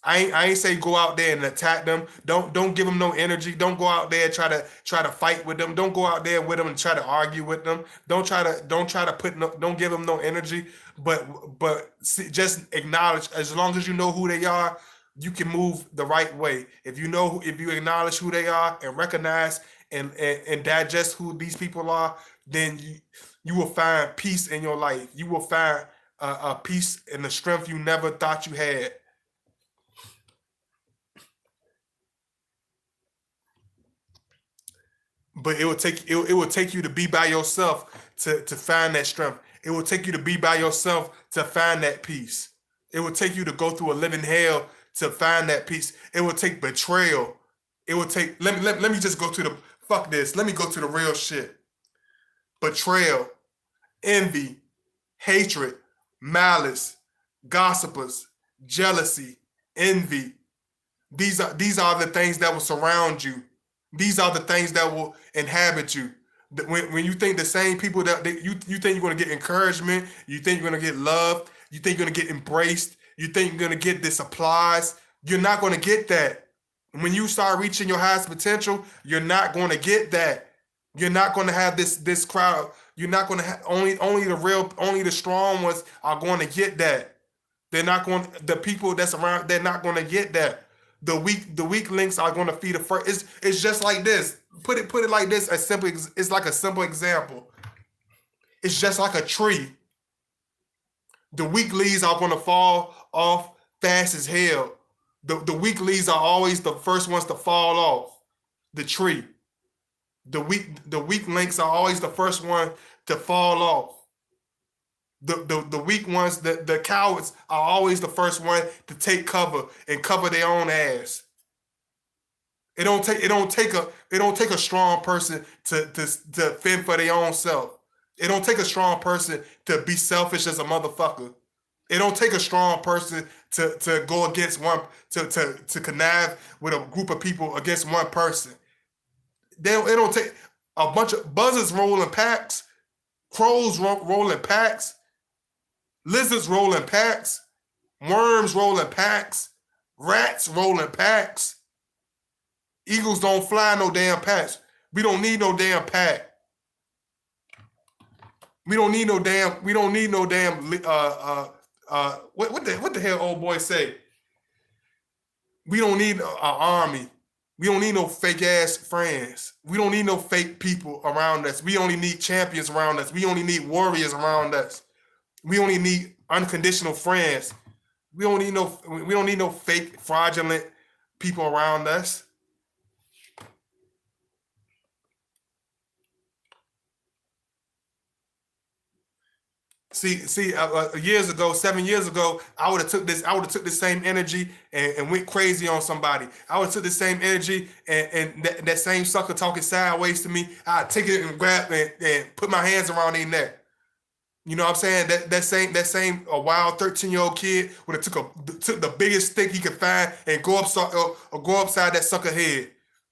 I ain't say go out there and attack them. Don't give them no energy. Don't go out there and try to fight with them. Don't go out there with them and try to argue with them. Don't try to don't give them no energy. But just acknowledge, as long as you know who they are, you can move the right way. If you acknowledge who they are and recognize and digest who these people are, then you will find peace in your life. You will find a peace and the strength you never thought you had. But it will take you to be by yourself to find that strength. It will take you to be by yourself to find that peace. It will take you to go through a living hell to find that peace. It will take betrayal. It will take let me just go to the fuck this. Let me go to the real shit. Betrayal, envy, hatred, malice, gossipers, jealousy, envy. These are the things that will surround you. These are the things that will inhabit you. When you think the same people you think you're going to get encouragement, you think you're going to get love, you think you're going to get embraced, you think you're going to get this applause, you're not going to get that. When you start reaching your highest potential, you're not going to get that. You're not going to have this crowd. You're not going to have only the strong ones are going to get that. The people that's around, they're not going to get that. The weak links are going to feed the first. It's just like this. Put it like this. It's like a simple example. It's just like a tree. The weak leaves are going to fall off fast as hell. The weak leaves are always the first ones to fall off the tree. The weak links are always the first one to fall off. The weak ones, the cowards are always the first one to take cover and cover their own ass. It don't take a strong person to fend for their own self. It don't take a strong person to be selfish as a motherfucker. It don't take a strong person to go against one to connive with a group of people against one person. It don't take a bunch of buzzards rolling packs, crows rolling packs, lizards rolling packs, worms rolling packs, rats rolling packs. Eagles don't fly no damn packs. We don't need no damn pack. We don't need no damn. What the hell old boy say? We don't need an army. We don't need no fake ass friends. We don't need no fake people around us. We only need champions around us. We only need warriors around us. We only need unconditional friends. We don't need no fake fraudulent people around us. See, years ago, 7 years ago, I would have took this same energy and went crazy on somebody. I would have took the same energy and that same sucker talking sideways to me, I'd take it and grab and put my hands around their neck. You know what I'm saying? That same a wild 13-year-old kid would have took the biggest stick he could find and go upside that sucker head.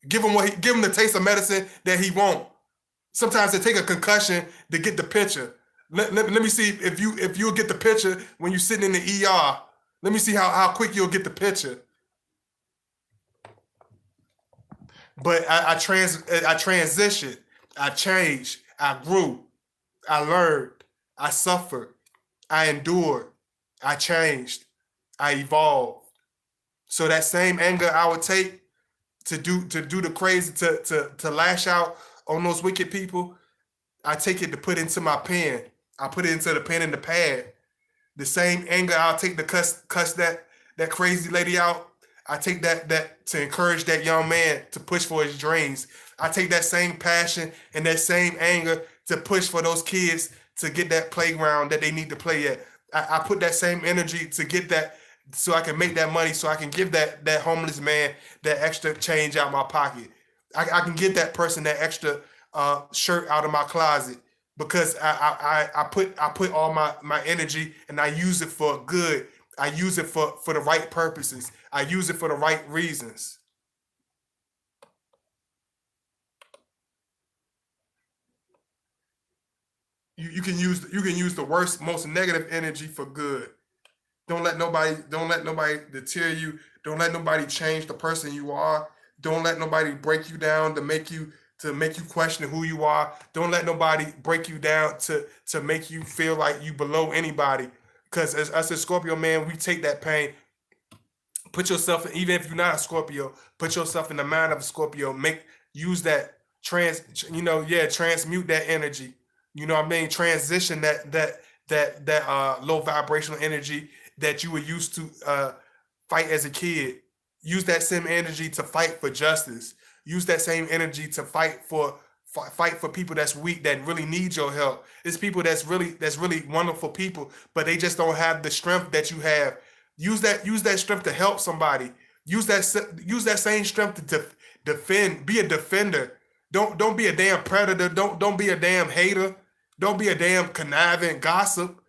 Give him the taste of medicine that he want. Sometimes they take a concussion to get the picture. Let me see if you'll get the picture when you're sitting in the ER. Let me see how quick you'll get the picture. But I transitioned, I changed, I grew, I learned, I suffered, I endured, I changed, I evolved. So that same anger I would take to do the crazy, to lash out on those wicked people, I take it to put into my pen. I put it into the pen and the pad. The same anger I'll take to cuss that crazy lady out. I take that to encourage that young man to push for his dreams. I take that same passion and that same anger to push for those kids to get that playground that they need to play at. I put that same energy to get that so I can make that money, so I can give that homeless man that extra change out my pocket. I can give that person that extra shirt out of my closet, because I put all my energy and I use it for good. I use it for the right purposes. I use it for the right reasons. You can use the worst, most negative energy for good. Don't let nobody deter you. Don't let nobody change the person you are. Don't let nobody break you down to make you question who you are. Don't let nobody break you down to make you feel like you below anybody. Because as us as Scorpio, man, we take that pain. Put yourself, even if you're not a Scorpio, put yourself in the mind of a Scorpio. Use that transmute that energy. You know what I mean? Transition that low vibrational energy that you were used to fight as a kid. Use that same energy to fight for justice. Use that same energy to fight for people that's weak, that really need your help. It's people that's really wonderful people, but they just don't have the strength that you have. Use that strength to help somebody. Use that same strength to defend. Be a defender. Don't be a damn predator. Don't be a damn hater. Don't be a damn conniving gossip.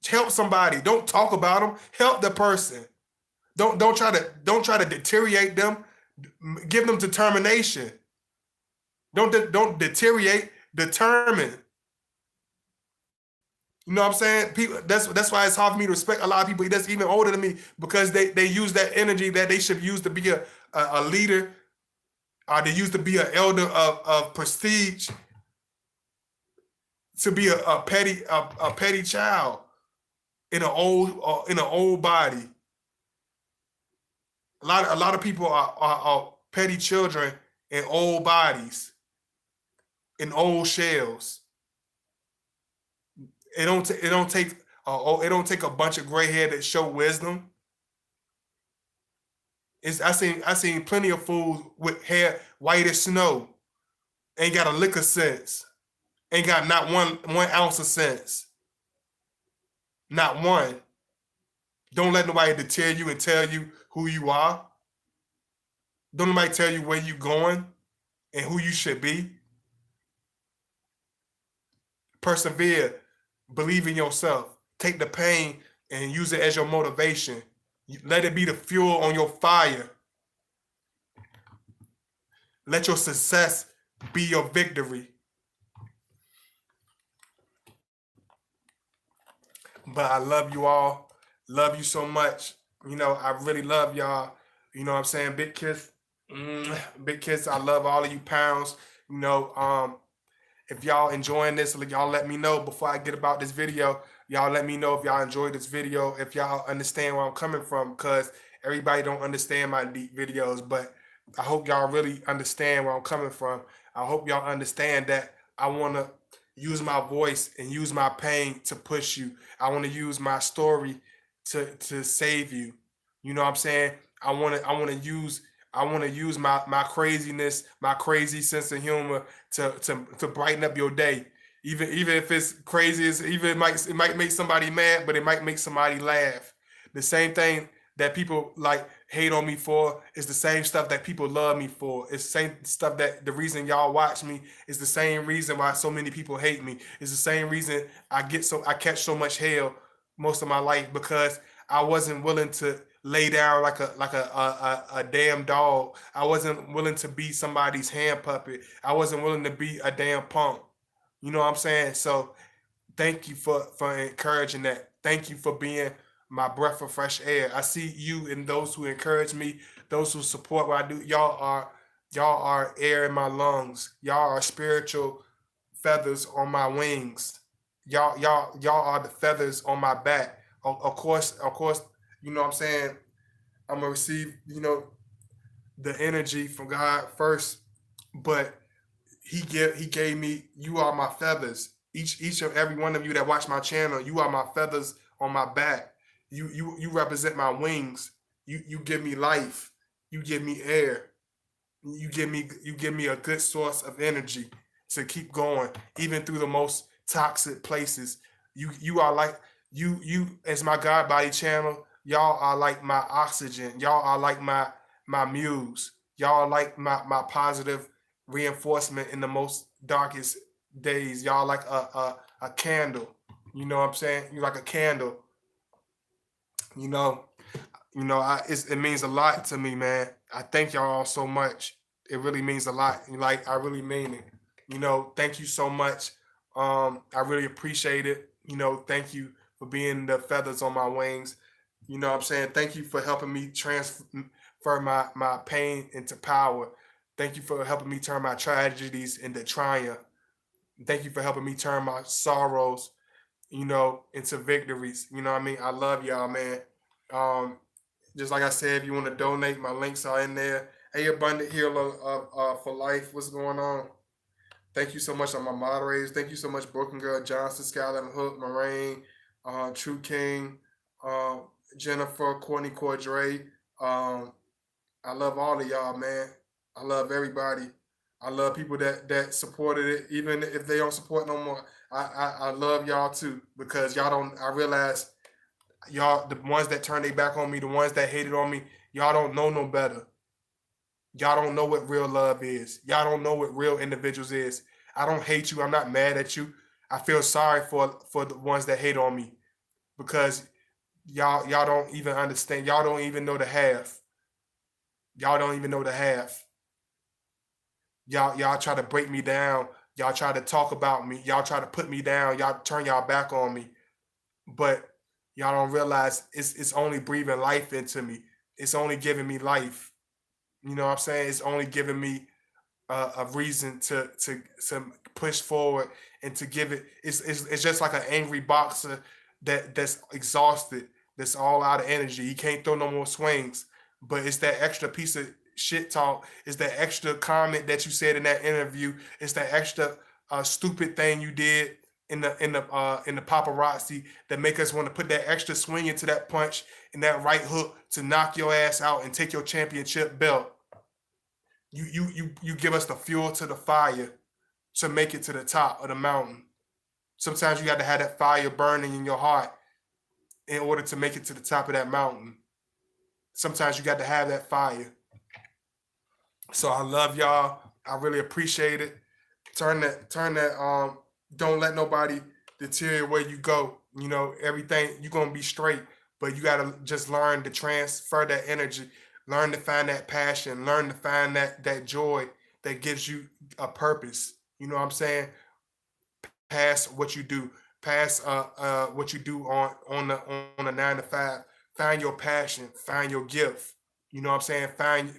Help somebody. Don't talk about them. Help the person. Don't try to deteriorate them. Give them determination. Don't deteriorate. Determine. You know what I'm saying? People. That's why it's hard for me to respect a lot of people that's even older than me, because they use that energy that they should use to be a leader, or they used to be an elder of prestige, to be a petty child in an old body. A lot of people are petty children in old bodies, in old shells. It don't take Oh, it don't take a bunch of gray hair to show wisdom. I seen plenty of fools with hair white as snow, ain't got a lick of sense, ain't got not one ounce of sense, not one. Don't let nobody deter you and tell you who you are. Don't nobody tell you where you going and who you should be. Persevere, believe in yourself, take the pain and use it as your motivation. Let it be the fuel on your fire. Let your success be your victory. But I love you all. Love you so much. I really love y'all. You know what I'm saying? Big kiss. Big kiss. I love all of you pounds. You know, if y'all enjoying this, y'all let me know before I get about this video. Y'all let me know if y'all enjoyed this video, if y'all understand where I'm coming from, because everybody don't understand my deep videos, but I hope y'all really understand where I'm coming from. I hope y'all understand that I want to use my voice and use my pain to push you. I want to use my story to save you. You know what I'm saying? I want to use my craziness, my crazy sense of humor to brighten up your day. Even if it's crazy, even it might make somebody mad, but it might make somebody laugh. The same thing that people like hate on me for is the same stuff that people love me for. It's the same stuff that the reason y'all watch me is the same reason why so many people hate me. It's the same reason I catch so much hell most of my life, because I wasn't willing to lay down like a damn dog. I wasn't willing to be somebody's hand puppet. I wasn't willing to be a damn punk. You know what I'm saying? So thank you for encouraging that. Thank you for being my breath of fresh air. I see you and those who encourage me, those who support what I do. Y'all are air in my lungs. Y'all are spiritual feathers on my wings. Y'all are the feathers on my back. Of course, you know what I'm saying? I'm gonna receive, the energy from God first, but he gave me, you are my feathers. Each of every one of you that watch my channel, you are my feathers on my back. You represent my wings. You give me life. You give me air. You give me a good source of energy to keep going, even through the most toxic places. You are like, you as my God Body channel. Y'all are like my oxygen. Y'all are like my muse. Y'all are like my positive reinforcement in the most darkest days. Y'all like a candle. You know what I'm saying? You like a candle. You know, it means a lot to me, man. I thank y'all all so much. It really means a lot. Like, I really mean it. Thank you so much. I really appreciate it. Thank you for being the feathers on my wings. You know what I'm saying? Thank you for helping me transfer my pain into power. Thank you for helping me turn my tragedies into triumph. Thank you for helping me turn my sorrows, into victories. You know what I mean? I love y'all, man. Um, just like I said, if you want to donate, my links are in there. Hey, Abundant Healer for Life, what's going on? Thank you so much on my moderators. Thank you so much, Broken Girl Johnson, Skylar Hook, Moraine, True King, uh, Jennifer, Courtney Cordray. Um, I love all of y'all, man. I love everybody. I love people that supported it, even if they don't support no more. I love y'all too, because y'all don't. I realize y'all, the ones that turned their back on me, the ones that hated on me, y'all don't know no better. Y'all don't know what real love is. Y'all don't know what real individuals is. I don't hate you. I'm not mad at you. I feel sorry for the ones that hate on me, because y'all don't even understand. Y'all don't even know the half. Y'all don't even know the half. Y'all try to break me down. Y'all try to talk about me. Y'all try to put me down. Y'all turn y'all back on me. But y'all don't realize it's only breathing life into me. It's only giving me life. You know what I'm saying? It's only giving me a reason to push forward and to give it. It's just like an angry boxer that's exhausted, that's all out of energy. He can't throw no more swings. But it's that extra piece of shit talk. It's that extra comment that you said in that interview. It's that extra stupid thing you did in the paparazzi that make us want to put that extra swing into that punch and that right hook to knock your ass out and take your championship belt. You give us the fuel to the fire to make it to the top of the mountain. Sometimes you got to have that fire burning in your heart in order to make it to the top of that mountain. Sometimes you got to have that fire. So I love y'all. I really appreciate it. Turn that don't let nobody deteriorate where you go. You know, everything you're gonna be straight, but you gotta just learn to transfer that energy, learn to find that passion, learn to find that joy that gives you a purpose. You know what I'm saying? Past what you do, past what you do on the 9 to 5. Find your passion, find your gift. You know what I'm saying?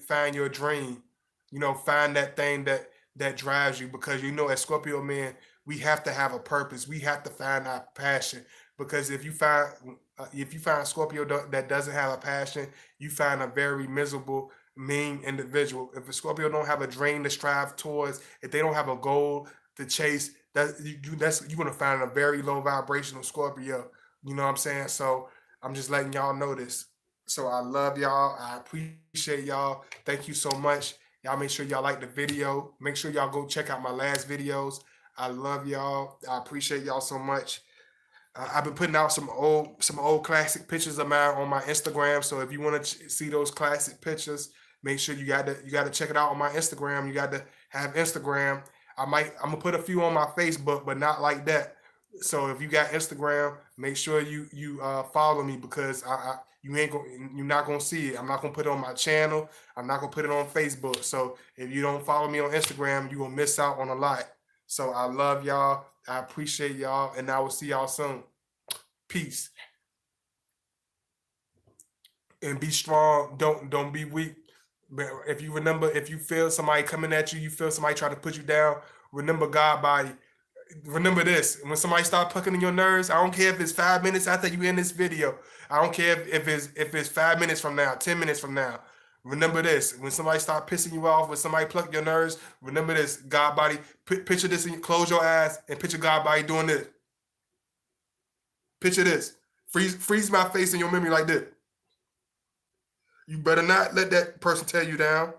Find your dream. You know, find that thing that drives you, because you know, as Scorpio men, we have to have a purpose. We have to find our passion, because if you find a Scorpio that doesn't have a passion, you find a very miserable, mean individual. If a Scorpio don't have a dream to strive towards, if they don't have a goal to chase, you're gonna find a very low vibrational Scorpio. You know what I'm saying? So I'm just letting y'all know this. So I love y'all. I appreciate y'all. Thank you so much. Y'all make sure y'all like the video. Make sure y'all go check out my last videos. I love y'all. I appreciate y'all so much. I've been putting out some old classic pictures of mine on my Instagram. So if you want to see those classic pictures, make sure you got to check it out on my Instagram. You got to have Instagram. I'm gonna put a few on my Facebook, but not like that. So if you got Instagram, make sure you follow me, because you're not gonna see it. I'm not gonna put it on my channel. I'm not gonna put it on Facebook. So if you don't follow me on Instagram, you will miss out on a lot. So I love y'all. I appreciate y'all, and I will see y'all soon. Peace. And be strong. Don't be weak. But if you feel somebody coming at you, you feel somebody trying to put you down, remember God body. Remember this: when somebody start plucking in your nerves, I don't care if it's 5 minutes after you end this video. I don't care if it's 5 minutes from now, 10 minutes from now. Remember this: when somebody start pissing you off, when somebody pluck your nerves, remember this: God body. Picture this, and close your eyes and picture God body doing this. Picture this. Freeze my face in your memory like this. You better not let that person tear you down.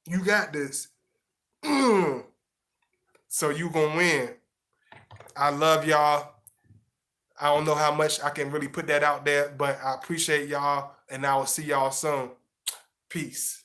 You got this. So you gonna win. I love y'all. I don't know how much I can really put that out there, but I appreciate y'all, and I will see y'all soon. Peace.